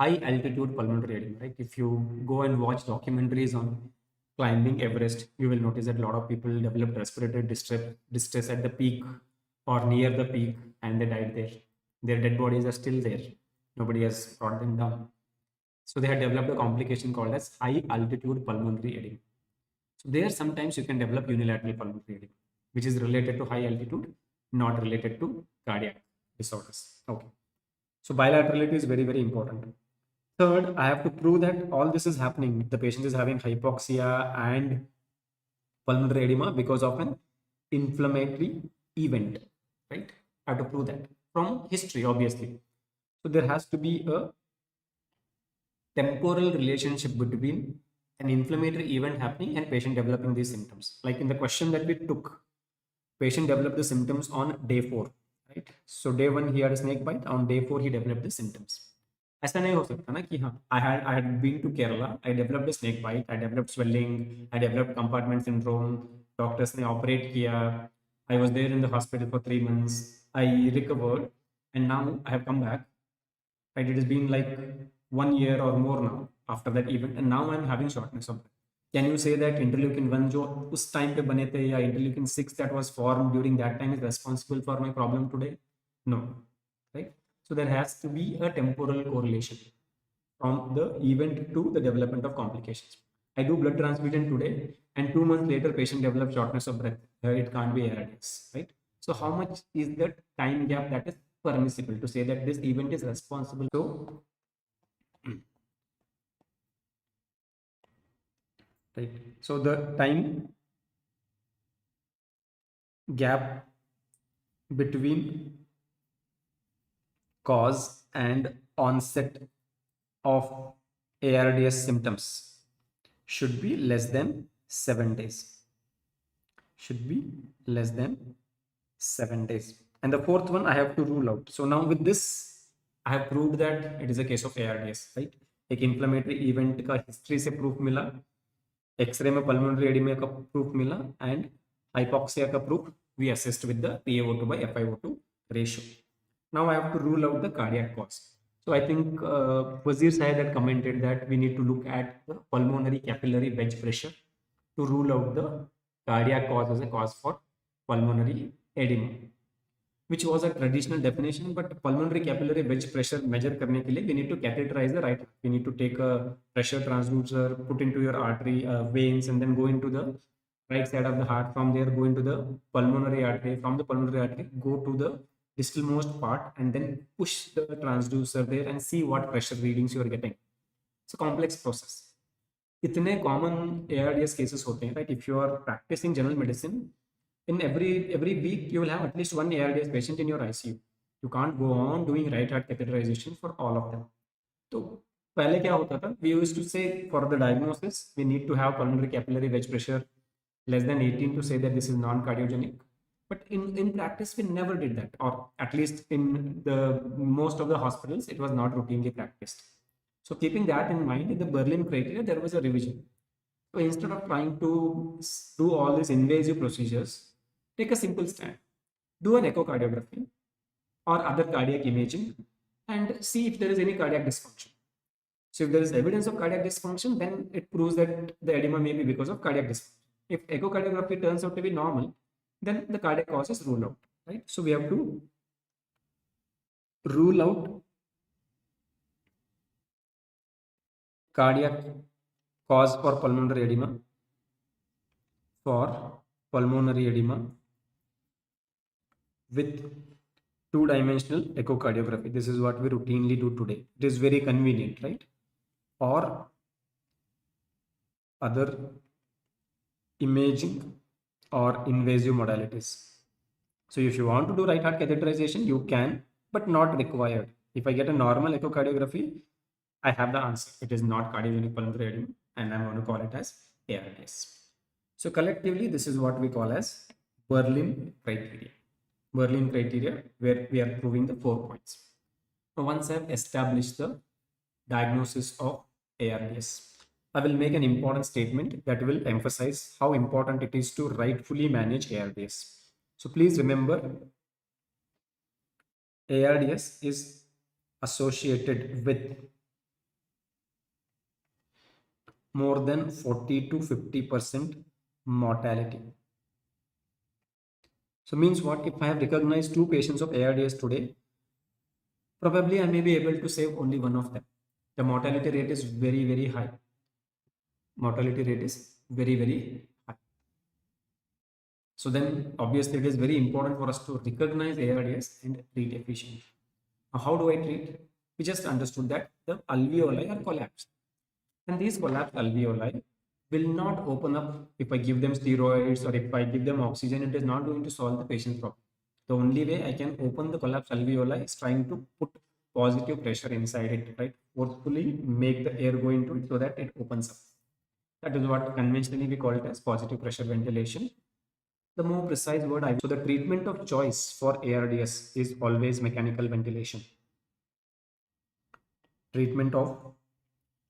[SPEAKER 1] high altitude pulmonary edema? Right? If you go and watch documentaries on climbing Everest, you will notice that a lot of people developed respiratory distress at the peak or near the peak, and they died there. Their dead bodies are still there. Nobody has brought them down. So they had developed a complication called as high altitude pulmonary edema. So there sometimes you can develop unilateral pulmonary edema, which is related to high altitude, not related to cardiac disorders. Okay. So bilaterality is very, very important. Third, I have to prove that all this is happening. The patient is having hypoxia and pulmonary edema because of an inflammatory event, right? I have to prove that from history, obviously. So there has to be a temporal relationship between an inflammatory event happening and patient developing these symptoms. Like in the question that we took, patient developed the symptoms on day 4, right? So day 1 he had a snake bite, on day 4 he developed the symptoms. ऐसा नहीं हो सकता ना कि हाँ I had been to Kerala, I developed a snake bite, I developed swelling, I developed compartment syndrome, doctors ने operate किया, I was there in the hospital for 3 months, I recovered, and now I have come back, right? It has been like 1 year or more now after that event, and now I'm having shortness of breath. Can you say that interleukin 1 जो उस time पे बने थे या interleukin 6 that was formed during that time is responsible for my problem today? No, right? So there has to be a temporal correlation from the event to the development of complications. I do blood transfusion today, and 2 months later, patient develops shortness of breath. It can't be ARDS, right? So how much is the time gap that is permissible to say that this event is responsible? So, right. So the time gap between cause and onset of ARDS symptoms should be less than 7 days. Should be less than 7 days. And the fourth one I have to rule out. So now with this, I have proved that it is a case of ARDS, right? एक inflammatory event का history से proof मिला, X-ray में pulmonary edema का proof मिला, and hypoxia का proof we assessed with the PaO2 by FiO2 ratio. Now I have to rule out the cardiac cause. So I think Wazir Syed had commented that we need to look at the pulmonary capillary wedge pressure to rule out the cardiac cause as a cause for pulmonary edema, which was a traditional definition. But pulmonary capillary wedge pressure measure करने के लिए we need to catheterize the right. We need to take a pressure transducer, put into your artery veins, and then go into the right side of the heart. From there, go into the pulmonary artery. From the pulmonary artery, go to the distalmost part, and then push the transducer there and see what pressure readings you are getting. It's a complex process. इतने common ARDS cases होते हैं, right? If you are practicing general medicine, in every week you will have at least one ARDS patient in your ICU. You can't go on doing right heart catheterization for all of them. तो पहले क्या होता था? We used to say for the diagnosis we need to have pulmonary capillary wedge pressure less than 18 to say that this is non-cardiogenic. But in practice, we never did that, or at least in the most of the hospitals, it was not routinely practiced. So keeping that in mind, in the Berlin criteria, there was a revision. So instead of trying to do all these invasive procedures, take a simple stand. Do an echocardiography or other cardiac imaging and see if there is any cardiac dysfunction. So if there is evidence of cardiac dysfunction, then it proves that the edema may be because of cardiac dysfunction. If echocardiography turns out to be normal, then the cardiac cause is ruled out, right? So we have to rule out cardiac cause for pulmonary edema with two-dimensional echocardiography. This is what we routinely do today. It is very convenient, right? Or other imaging or invasive modalities. So if you want to do right heart catheterization, you can, but not required. If I get a normal echocardiography, I have the answer. It is not cardiogenic pulmonary edema, and I'm going to call it as ARDS. So collectively, this is what we call as Berlin criteria. Berlin criteria, where we are proving the 4 points. Now, once I've established the diagnosis of ARDS, I will make an important statement that will emphasize how important it is to rightfully manage ARDS. So please remember, ARDS is associated with more than 40 to 50% mortality. So means what? If I have recognized 2 patients of ARDS today, probably I may be able to save only one of them. The mortality rate is very, very high. Mortality rate is very, very high. So then obviously it is very important for us to recognize ARDS and treat efficiently. Now, how do I treat? We just understood that the alveoli are collapsed. And these collapsed alveoli will not open up if I give them steroids or if I give them oxygen. It is not going to solve the patient's problem. The only way I can open the collapsed alveoli is trying to put positive pressure inside it, right? Forcefully make the air go into it so that it opens up. That is what conventionally we call it as positive pressure ventilation. The more precise word so the treatment of choice for ARDS is always mechanical ventilation. Treatment of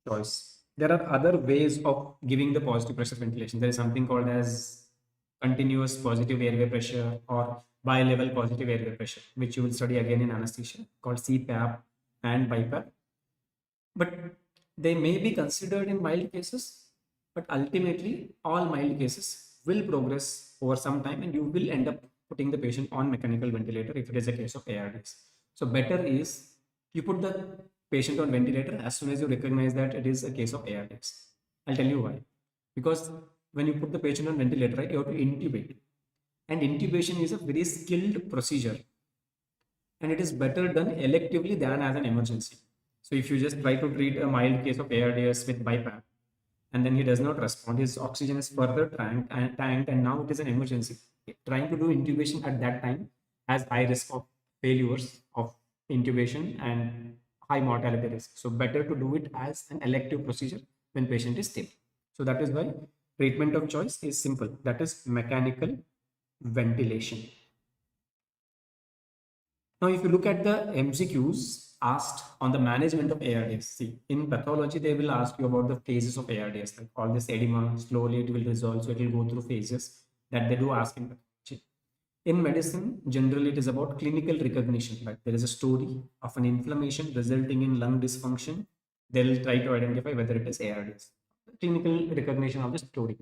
[SPEAKER 1] choice. There are other ways of giving the positive pressure ventilation. There is something called as continuous positive airway pressure or bi-level positive airway pressure, which you will study again in anesthesia, called CPAP and BiPAP. But they may be considered in mild cases, but ultimately all mild cases will progress over some time and you will end up putting the patient on mechanical ventilator if it is a case of ARDS. So better is you put the patient on ventilator as soon as you recognize that it is a case of ARDS. I'll tell you why. Because when you put the patient on ventilator, right, you have to intubate. And intubation is a very skilled procedure. And it is better done electively than as an emergency. So if you just try to treat a mild case of ARDS with BiPAP, and then he does not respond, his oxygen is further tanked, and now it is an emergency. Trying to do intubation at that time has high risk of failures of intubation and high mortality risk. So better to do it as an elective procedure when patient is stable. So that is why treatment of choice is simple. That is mechanical ventilation. Now, if you look at the MCQs asked on the management of ARDS, see, in pathology, they will ask you about the phases of ARDS, like all this edema, slowly it will resolve, so it will go through phases that they do ask in pathology. In medicine, generally it is about clinical recognition, like there is a story of an inflammation resulting in lung dysfunction. They'll try to identify whether it is ARDS. Clinical recognition of the story.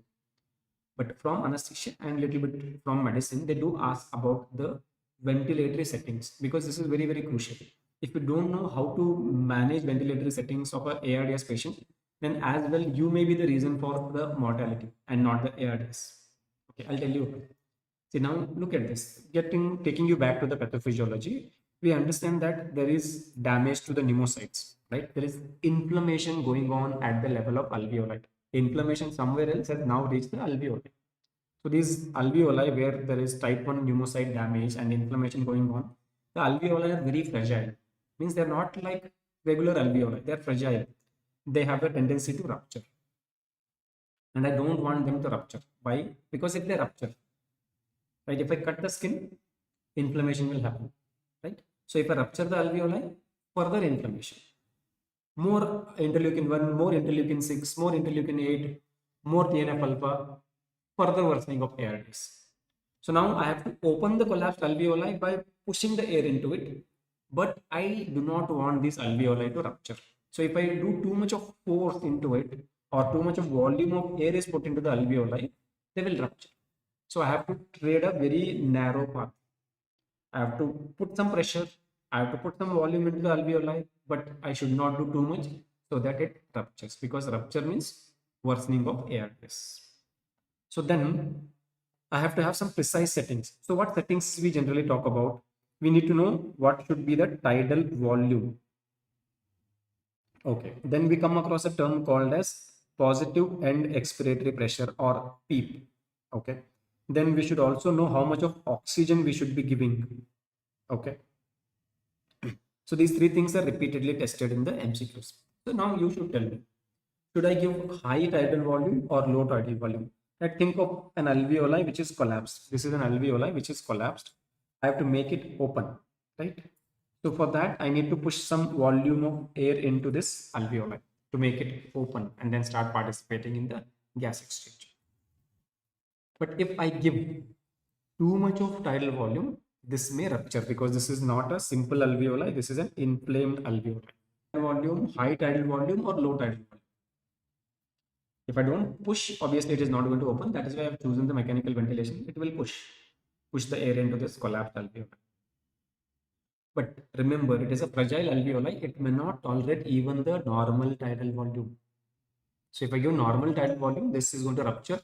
[SPEAKER 1] But from anesthesia and little bit from medicine, they do ask about the ventilatory settings because this is very, very crucial. If you don't know how to manage ventilatory settings of a ARDS patient, then as well you may be the reason for the mortality and not the ARDS. Okay, I'll tell you. See, now look at this. Taking you back to the pathophysiology, we understand that there is damage to the pneumocytes, right? There is inflammation going on at the level of alveoli. Inflammation somewhere else has now reached the alveoli. So these alveoli where there is type 1 pneumocyte damage and inflammation going on, the alveoli are very fragile. Means they're not like regular alveoli, they're fragile. They have a tendency to rupture. And I don't want them to rupture. Why? Because if they rupture, right, if I cut the skin, inflammation will happen, right? So if I rupture the alveoli, further inflammation. More interleukin 1, more interleukin 6, more interleukin 8, more TNF alpha, further worsening of ARDS. So now I have to open the collapsed alveoli by pushing the air into it, but I do not want this alveoli to rupture. So if I do too much of force into it or too much of volume of air is put into the alveoli, they will rupture. So I have to trade a very narrow path. I have to put some pressure, I have to put some volume into the alveoli, but I should not do too much so that it ruptures because rupture means worsening of ARDS. So then I have to have some precise settings. So what settings we generally talk about? We need to know what should be the tidal volume. Okay, then we come across a term called as positive end expiratory pressure or PEEP. Okay, then we should also know how much of oxygen we should be giving. Okay, so these three things are repeatedly tested in the MCQs. So now you should tell me, should I give high tidal volume or low tidal volume? Like think of an alveoli which is collapsed. This is an alveoli which is collapsed. I have to make it open, right? So for that, I need to push some volume of air into this alveoli to make it open and then start participating in the gas exchange. But if I give too much of tidal volume, this may rupture because this is not a simple alveoli. This is an inflamed alveoli. Volume, high tidal volume or low tidal volume. If I don't push, obviously it is not going to open. That is why I've chosen the mechanical ventilation. It will push the air into this collapsed alveoli. But remember, it is a fragile alveoli. It may not tolerate even the normal tidal volume. So if I give normal tidal volume, this is going to rupture.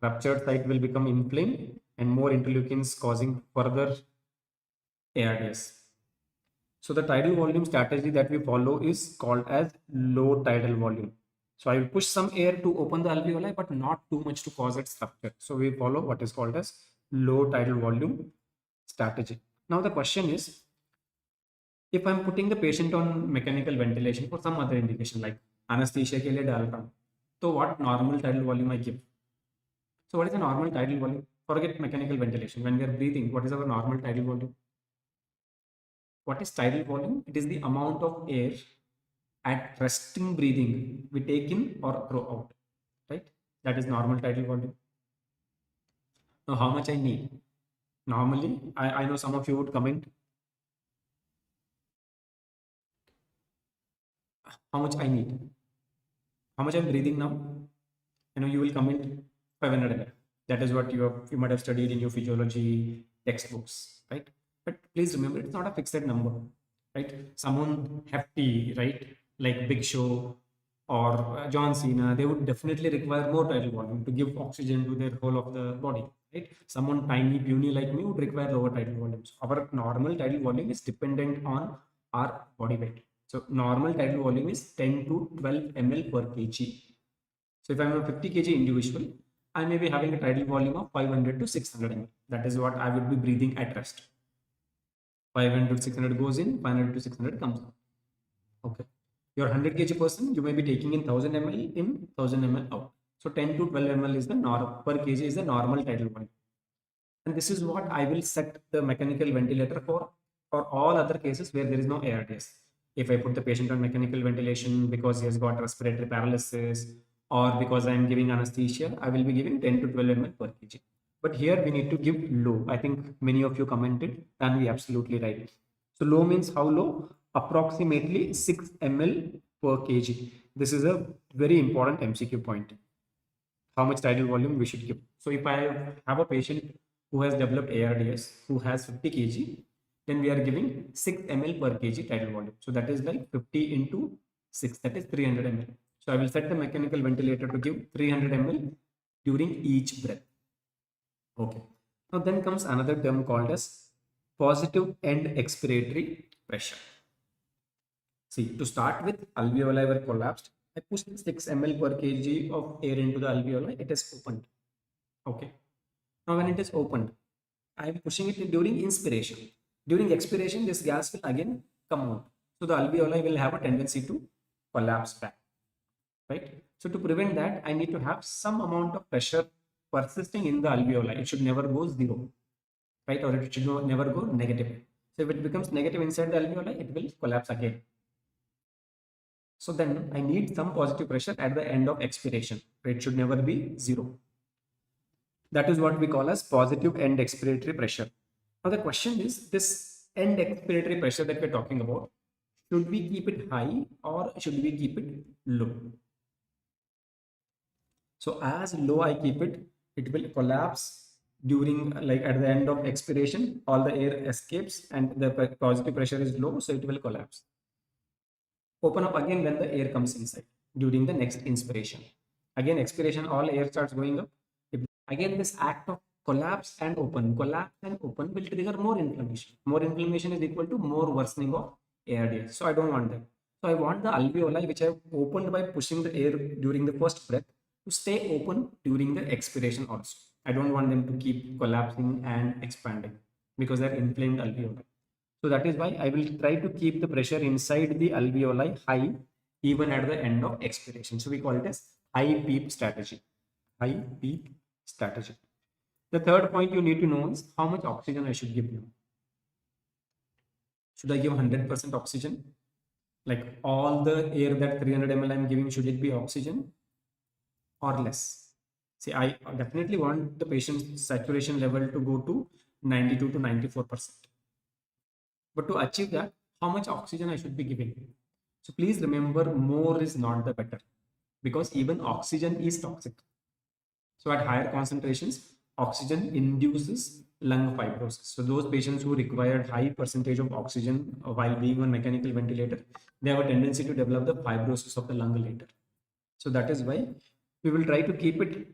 [SPEAKER 1] Ruptured site will become inflamed and more interleukins causing further ARDS. So the tidal volume strategy that we follow is called as low tidal volume. So I will push some air to open the alveoli, but not too much to cause its rupture. So we follow what is called as low tidal volume strategy. Now the question is, if I'm putting the patient on mechanical ventilation for some other indication like anesthesia के लिए डाल रहा हूँ, तो what normal tidal volume I give? So what is the normal tidal volume? Forget mechanical ventilation. When we are breathing, what is our normal tidal volume? What is tidal volume? It is the amount of air at resting breathing we take in or throw out, right? That is normal tidal volume. Now, how much I need? Normally, I know some of you would comment how much I need, how much I'm breathing now. You will comment 500 ml. That is what you might have studied in your physiology textbooks, right? But please remember, it's not a fixed number, right? Someone hefty, right, like Big Show or John Cena, they would definitely require more tidal volume to give oxygen to their whole of the body, right? Someone tiny, puny like me would require lower tidal volumes. Our normal tidal volume is dependent on our body weight. So normal tidal volume is 10 to 12 ml per kg. So if I'm a 50 kg individual, I may be having a tidal volume of 500 to 600 ml. That is what I would be breathing at rest. 500 to 600 goes in, 500 to 600 comes out. Okay. You're 100 kg person, you may be taking in 1000 ml in, 1000 ml out. So 10 to 12 ml is the normal per kg is the normal tidal volume. And this is what I will set the mechanical ventilator for all other cases where there is no ARDS. If I put the patient on mechanical ventilation because he has got respiratory paralysis or because I am giving anesthesia, I will be giving 10 to 12 ml per kg. But here we need to give low. I think many of you commented, and we absolutely right. So low means how low? Approximately 6 ml per kg. This is a very important MCQ point. How much tidal volume we should give. So if I have a patient who has developed ARDS, who has 50 kg, then we are giving 6 ml per kg tidal volume. So that is like 50 into 6, that is 300 ml. So I will set the mechanical ventilator to give 300 ml during each breath. Okay. Now then comes another term called as positive end expiratory pressure. See, to start with, alveoli were collapsed. I pushed 6 ml per kg of air into the alveoli. It is opened. Okay. Now when it is opened, I am pushing it during inspiration. During expiration, this gas will again come out. So the alveoli will have a tendency to collapse back. Right. So to prevent that, I need to have some amount of pressure persisting in the alveoli. It should never go zero, right? Or it should never go negative. So if it becomes negative inside the alveoli, it will collapse again. So then I need some positive pressure at the end of expiration. It should never be zero. That is what we call as positive end expiratory pressure. Now the question is, this end expiratory pressure that we're talking about, should we keep it high or should we keep it low? So as low I keep it, it will collapse during, like at the end of expiration, all the air escapes and the positive pressure is low, so it will collapse. Open up again when the air comes inside during the next inspiration. Again, expiration, all air starts going up. Again, this act of collapse and open will trigger more inflammation. More inflammation is equal to more worsening of ARDS. So I don't want that. So I want the alveoli, which I have opened by pushing the air during the first breath, to stay open during the expiration also. I don't want them to keep collapsing and expanding because they're inflamed alveoli. So that is why I will try to keep the pressure inside the alveoli high even at the end of expiration. So we call it as high PEEP strategy. High PEEP strategy. The third point you need to know is how much oxygen I should give you. Should I give 100% oxygen? Like all the air that 300 ml I'm giving, should it be oxygen or less? See, I definitely want the patient's saturation level to go to 92 to 94%. But to achieve that, how much oxygen I should be giving? So please remember, more is not the better, because even oxygen is toxic. So at higher concentrations, oxygen induces lung fibrosis. So those patients who required high percentage of oxygen while being on mechanical ventilator, they have a tendency to develop the fibrosis of the lung later. So that is why we will try to keep it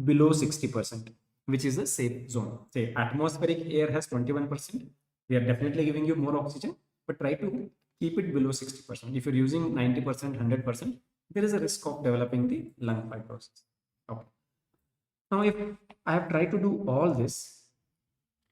[SPEAKER 1] below 60%, which is a safe zone. Say atmospheric air has 21%. We are definitely giving you more oxygen, but try to keep it below 60%. If you're using 90%, 100%, there is a risk of developing the lung fibrosis. Okay. Now, if I have tried to do all this,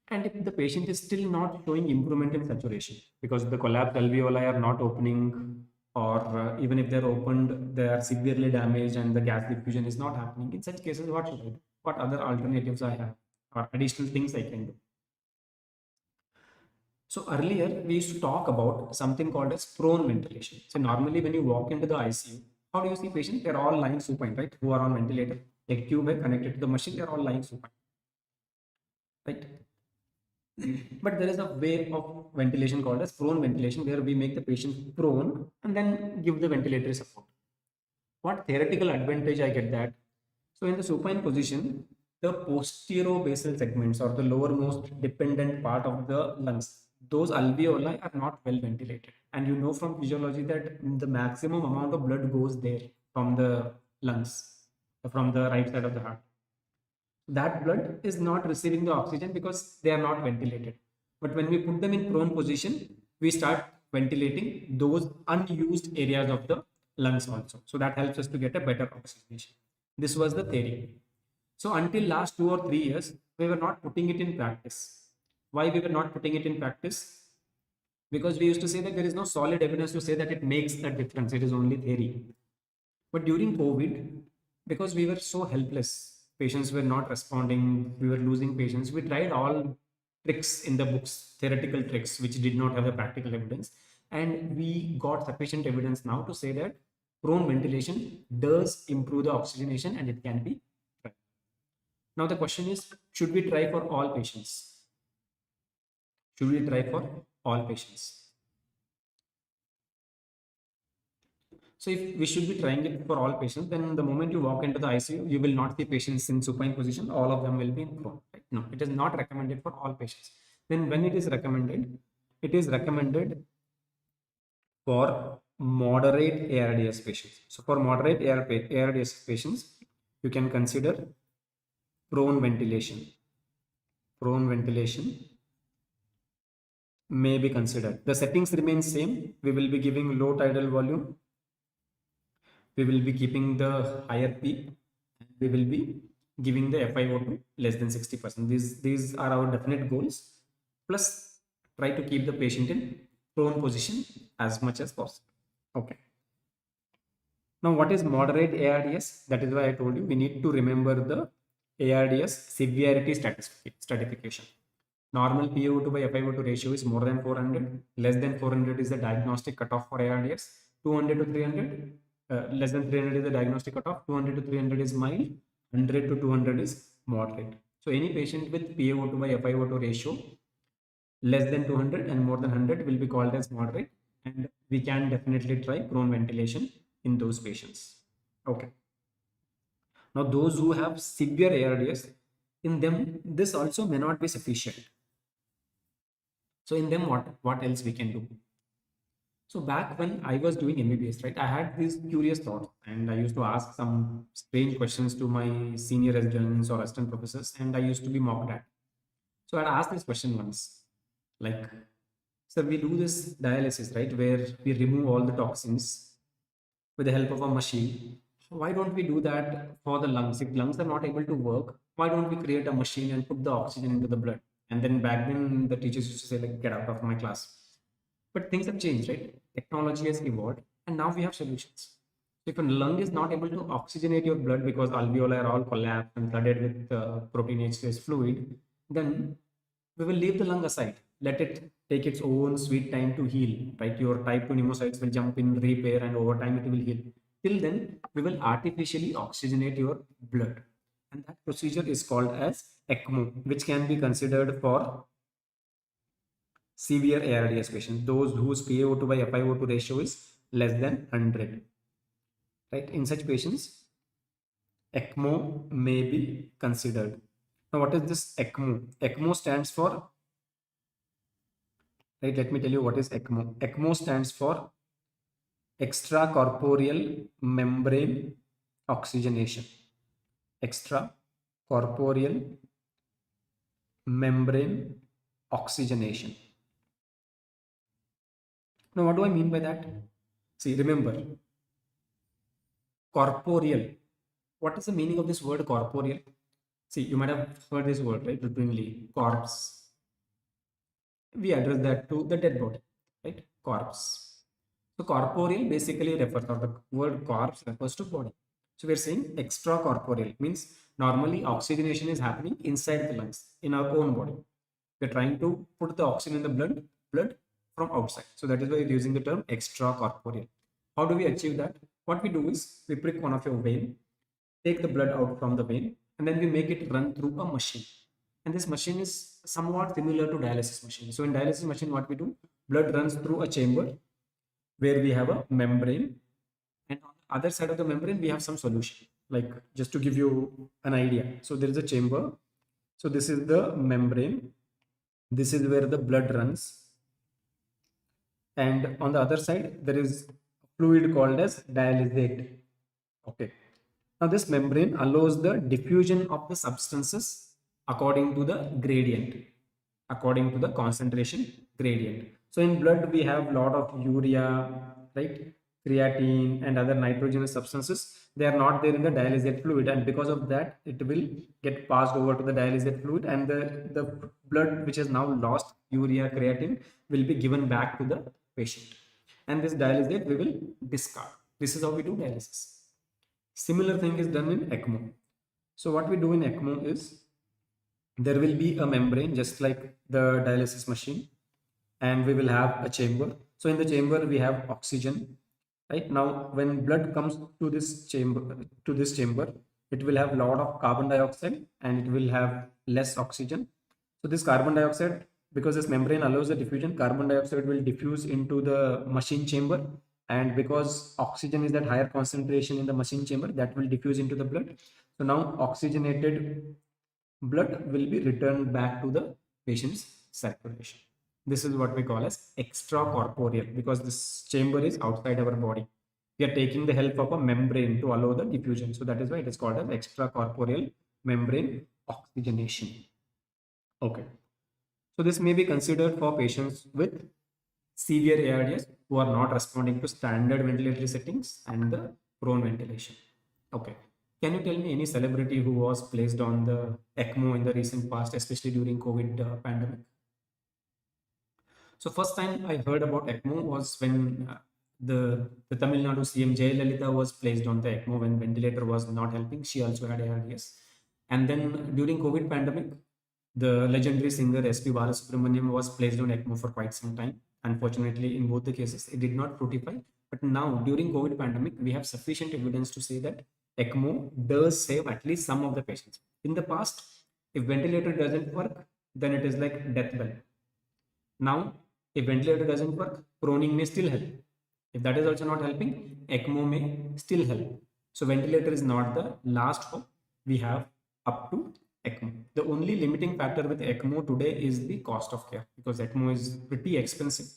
[SPEAKER 1] and if the patient is still not showing improvement in saturation because the collapsed alveoli are not opening, or even if they're opened, they are severely damaged and the gas diffusion is not happening, in such cases, what should I do? What other alternatives I have or additional things I can do? So earlier we used to talk about something called as prone ventilation. So normally when you walk into the ICU, how do you see patients? They're all lying supine, right? Who are on ventilator. A tube is connected to the machine, they're all lying supine, right? But there is a way of ventilation called as prone ventilation, where we make the patient prone and then give the ventilatory support. What theoretical advantage I get that? So in the supine position, the posterior-basal segments or the lowermost dependent part of the lungs, those alveoli are not well ventilated. And you know from physiology that the maximum amount of blood goes there from the lungs, from the right side of the heart. That blood is not receiving the oxygen because they are not ventilated. But when we put them in prone position, we start ventilating those unused areas of the lungs also. So that helps us to get a better oxygenation. This was the theory. So until last 2 or 3 years, we were not putting it in practice. Why we were not putting it in practice? Because we used to say that there is no solid evidence to say that it makes a difference. It is only theory. But during COVID, because we were so helpless, patients were not responding, we were losing patients, we tried all tricks in the books, theoretical tricks, which did not have a practical evidence. And we got sufficient evidence now to say that prone ventilation does improve the oxygenation and it can be tried. Now the question is, should we try for all patients? Should we try for all patients? So if we should be trying it for all patients, then the moment you walk into the ICU, you will not see patients in supine position. All of them will be in prone. Right? No, it is not recommended for all patients. Then when it is recommended for moderate ARDS patients. So for moderate ARDS patients, you can consider prone ventilation. Prone ventilation may be considered. The settings remain same. We will be giving low tidal volume. We will be keeping the higher P. We will be giving the FiO2 less than 60%. These are our definite goals. Plus, try to keep the patient in prone position as much as possible. Okay. Now, what is moderate ARDS? That is why I told you we need to remember the ARDS severity stratification. Normal PaO2 by FiO2 ratio is more than 400. Less than 400 is the diagnostic cutoff for ARDS. 200 to 300. Less than 300 is the diagnostic cutoff. 200 to 300 is mild. 100 to 200 is moderate. So any patient with PaO2 by FiO2 ratio less than 200 and more than 100 will be called as moderate, and we can definitely try prone ventilation in those patients. Okay. Now those who have severe ARDS, in them this also may not be sufficient. So in them what else we can do? So back when I was doing MBBS, right, I had these curious thoughts and I used to ask some strange questions to my senior residents or assistant professors, and I used to be mocked at. So I'd ask this question once, like, sir, we do this dialysis, right, where we remove all the toxins with the help of a machine. Why don't we do that for the lungs? If lungs are not able to work, why don't we create a machine and put the oxygen into the blood? And then back then the teachers used to say, like, get out of my class. But things have changed, right? Technology has evolved and now we have solutions. So if a lung is not able to oxygenate your blood because alveoli are all collapsed and flooded with proteinase fluid, then we will leave the lung aside. Let it take its own sweet time to heal, right? Your type 2 pneumocytes will jump in, repair, and over time it will heal. Till then, we will artificially oxygenate your blood. And that procedure is called as ECMO, which can be considered for severe ARDS patients, those whose PaO2 by FiO2 ratio is less than 100. Right? In such patients, ECMO may be considered. Now, what is this ECMO? ECMO stands for, right? Let me tell you what is ECMO. ECMO stands for extracorporeal membrane oxygenation. Extracorporeal membrane oxygenation. Now, what do I mean by that? See, remember, corporeal. What is the meaning of this word corporeal? See, you might have heard this word, right? Routinely, corpse. We address that to the dead body, right? Corpse. So corporeal basically refers, or the word corpse refers to body. So we're saying extracorporeal means normally oxygenation is happening inside the lungs in our own body. We're trying to put the oxygen in the blood from outside. So that is why we're using the term extracorporeal. How do we achieve that? What we do is we prick one of your vein, take the blood out from the vein, and then we make it run through a machine. And this machine is somewhat similar to dialysis machine. So in dialysis machine, what we do, blood runs through a chamber where we have a membrane, and on the other side of the membrane we have some solution. Like, just to give you an idea, so there is a chamber, so this is the membrane, this is where the blood runs, and on the other side there is fluid called as dialysate. Okay, now this membrane allows the diffusion of the substances according to the gradient, according to the concentration gradient. So in blood we have a lot of urea, right, creatine and other nitrogenous substances. They are not there in the dialysate fluid, and because of that it will get passed over to the dialysate fluid, and the blood which has now lost urea, creatine will be given back to the patient, and this dialysate we will discard. This is how we do dialysis. Similar thing is done in ECMO. So what we do in ECMO is there will be a membrane just like the dialysis machine, and we will have a chamber. So in the chamber we have oxygen. Right now, when blood comes to this chamber, it will have a lot of carbon dioxide and it will have less oxygen. So this carbon dioxide, because this membrane allows the diffusion, carbon dioxide will diffuse into the machine chamber, and because oxygen is at higher concentration in the machine chamber, that will diffuse into the blood. So now oxygenated blood will be returned back to the patient's circulation. This is what we call as extracorporeal, because this chamber is outside our body. We are taking the help of a membrane to allow the diffusion. So that is why it is called as extracorporeal membrane oxygenation. Okay. So this may be considered for patients with severe ARDS who are not responding to standard ventilatory settings and the prone ventilation. Okay. Can you tell me any celebrity who was placed on the ECMO in the recent past, especially during COVID pandemic? So first time I heard about ECMO was when the Tamil Nadu CM Jayalalitha was placed on the ECMO when ventilator was not helping. She also had ARDS. And then during COVID pandemic, the legendary singer S.P. Balasubramaniam was placed on ECMO for quite some time. Unfortunately, in both the cases, it did not fructify. But now, during COVID pandemic, we have sufficient evidence to say that ECMO does save at least some of the patients. In the past, if ventilator doesn't work, then it is like death bell. Now, if ventilator doesn't work, proning may still help. If that is also not helping, ECMO may still help. So ventilator is not the last hope. We have up to ECMO. The only limiting factor with ECMO today is the cost of care, because ECMO is pretty expensive.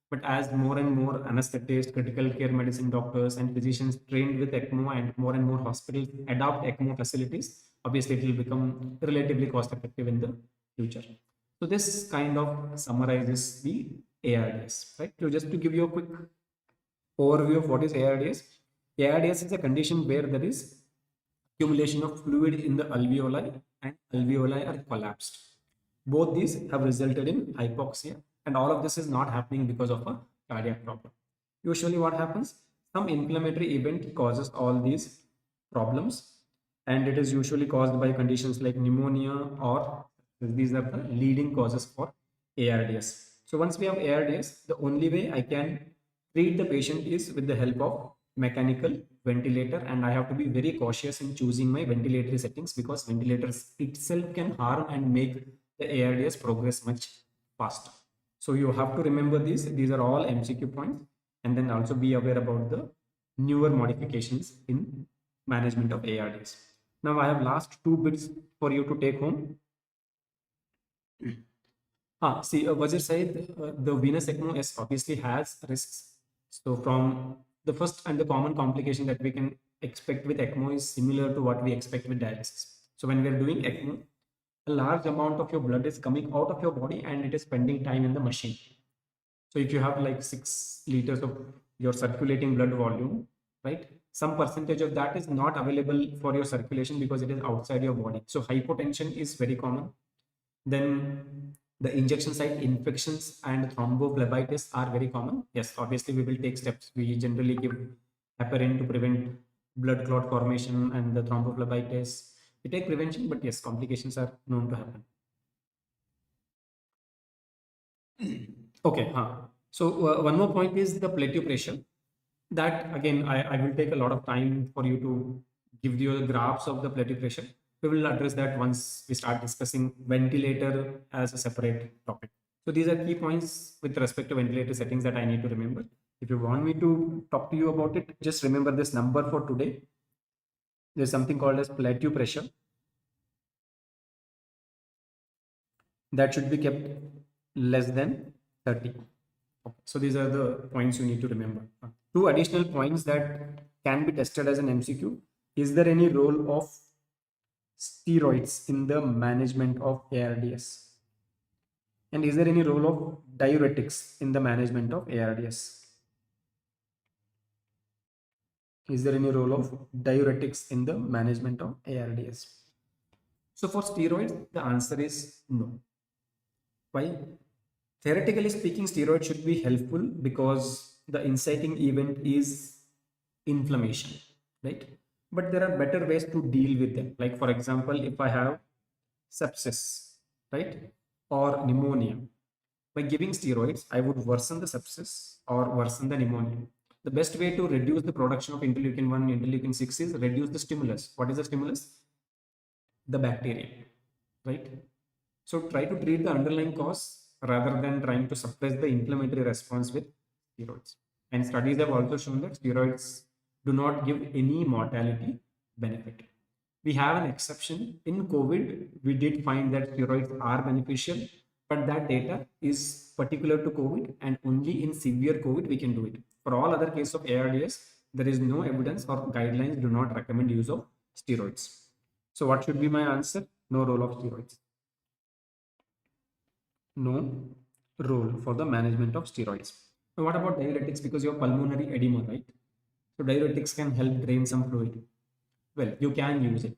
[SPEAKER 1] But as more and more anesthetists, critical care medicine doctors and physicians trained with ECMO and more hospitals adopt ECMO facilities, obviously it will become relatively cost effective in the future. So this kind of summarizes the ARDS, right? So just to give you a quick overview of what is ARDS. ARDS is a condition where there is accumulation of fluid in the alveoli and alveoli are collapsed. Both these have resulted in hypoxia, and all of this is not happening because of a cardiac problem. Usually what happens? Some inflammatory event causes all these problems, and it is usually caused by conditions like pneumonia, or these are the leading causes for ARDS. So once we have ARDS, the only way I can treat the patient is with the help of mechanical ventilator, and I have to be very cautious in choosing my ventilatory settings, because ventilators itself can harm and make the ARDS progress much faster. So you have to remember these are all MCQ points, and then also be aware about the newer modifications in management of ARDS. Now I have last two bits for you to take home. See, Wazir said the venous ECMO, yes, obviously has risks. So from the first and the common complication that we can expect with ECMO is similar to what we expect with dialysis. So when we are doing ECMO, a large amount of your blood is coming out of your body and it is spending time in the machine. So if you have like 6 liters of your circulating blood volume, right? Some percentage of that is not available for your circulation because it is outside your body. So hypotension is very common. Then the injection site infections and thrombophlebitis are very common. Yes, obviously we will take steps. We generally give heparin to prevent blood clot formation and the thrombophlebitis. We take prevention, but yes, complications are known to happen. Okay, so one more point is the plateau pressure. That again, I will take a lot of time for you to give you the graphs of the plateau pressure. We will address that once we start discussing ventilator as a separate topic. So these are key points with respect to ventilator settings that I need to remember. If you want me to talk to you about it, just remember this number for today. There's something called as plateau pressure that should be kept less than 30. So these are the points you need to remember. Two additional points that can be tested as an MCQ. Is there any role of steroids in the management of ARDS? And is there any role of diuretics in the management of ARDS? Is there any role of diuretics in the management of ARDS? So for steroids, the answer is no. Why? Theoretically speaking, steroids should be helpful because the inciting event is inflammation, right? But there are better ways to deal with them. Like for example, if I have sepsis, right, or pneumonia, by giving steroids, I would worsen the sepsis or worsen the pneumonia. The best way to reduce the production of interleukin 1, interleukin 6 is reduce the stimulus. What is the stimulus? The bacteria, right? So try to treat the underlying cause rather than trying to suppress the inflammatory response with steroids. And studies have also shown that steroids do not give any mortality benefit. We have an exception in COVID. We did find that steroids are beneficial, but that data is particular to COVID and only in severe COVID we can do it. For all other cases of ARDS, there is no evidence or guidelines do not recommend use of steroids. So what should be my answer? No role of steroids. No role for the management of steroids. Now, what about diuretics? Because you have pulmonary edema, right? So diuretics can help drain some fluid. Well, you can use it,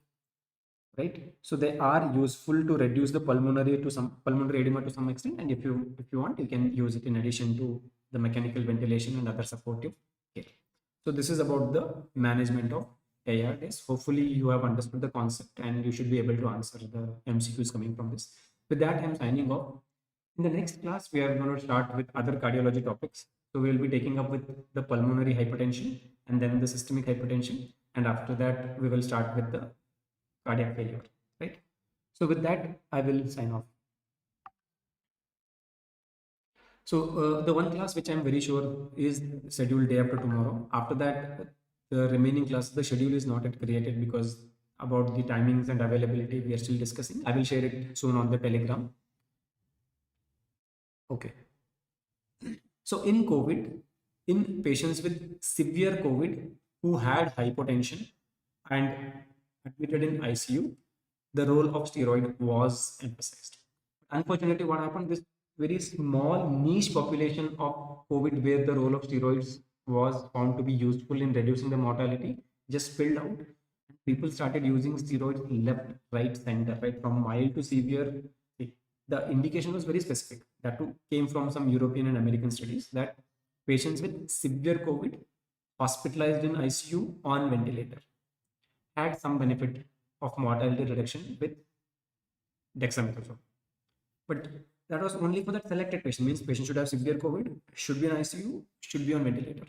[SPEAKER 1] right? So they are useful to reduce the pulmonary edema to some extent. And if you want, you can use it in addition to the mechanical ventilation and other supportive care. So this is about the management of ARDS. Hopefully you have understood the concept and you should be able to answer the MCQs coming from this. With that, I'm signing off. In the next class, we are going to start with other cardiology topics. So we will be taking up with the pulmonary hypertension and then the systemic hypertension. And after that, we will start with the cardiac failure, right? So with that, I will sign off. So the one class which I'm very sure is scheduled day after tomorrow. After that, the remaining class, the schedule is not yet created because about the timings and availability, we are still discussing. I will share it soon on the Telegram. Okay. So in COVID, in patients with severe COVID who had hypotension and admitted in ICU, the role of steroid was emphasized. Unfortunately, what happened? This very small niche population of COVID where the role of steroids was found to be useful in reducing the mortality just spilled out. People started using steroids left, right, center, right, from mild to severe. The indication was very specific. That too came from some European and American studies that patients with severe COVID hospitalized in ICU on ventilator had some benefit of mortality reduction with dexamethasone. But that was only for that selected patient. Means patient should have severe COVID, should be in ICU, should be on ventilator.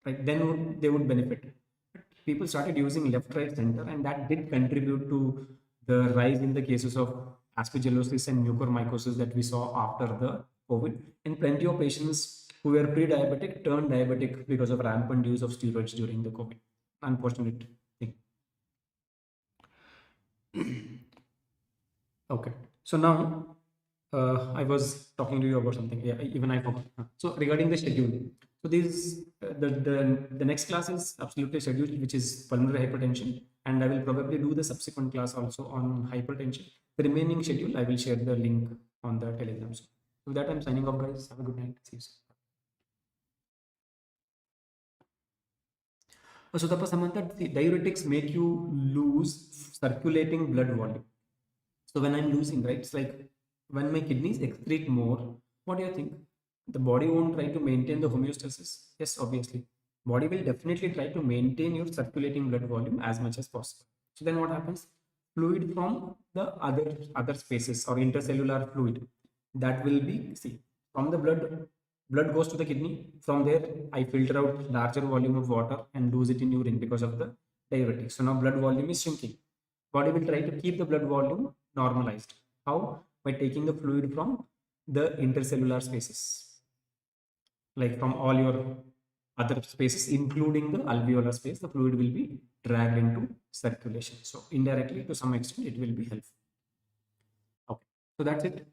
[SPEAKER 1] Right? Then they would benefit. But people started using left, right, center, and that did contribute to the rise in the cases of aspergillosis and mucormycosis that we saw after the COVID. And plenty of patients who were pre-diabetic turned diabetic because of rampant use of steroids during the COVID. Unfortunate thing. Okay. So now I was talking to you about something. Yeah, even I forgot. So regarding the schedule, so this the next class is absolutely scheduled, which is pulmonary hypertension, and I will probably do the subsequent class also on hypertension. The remaining schedule, I will share the link on the Telegram. So with that, I'm signing off, guys. Have a good night. See you soon. So the Samantha, the diuretics make you lose circulating blood volume. So when I'm losing, right, it's like when my kidneys excrete more, what do you think? The body won't try to maintain the homeostasis? Yes, obviously. Body will definitely try to maintain your circulating blood volume as much as possible. So then what happens? Fluid from the other spaces or intercellular fluid that will be, see, from the blood goes to the kidney. From there, I filter out larger volume of water and lose it in urine because of the diuretic. So now blood volume is shrinking. Body will try to keep the blood volume normalized. How? By taking the fluid from the intercellular spaces, like from all your other spaces, including the alveolar space, the fluid will be dragged into circulation. So indirectly, to some extent, it will be helpful. Okay. So that's it.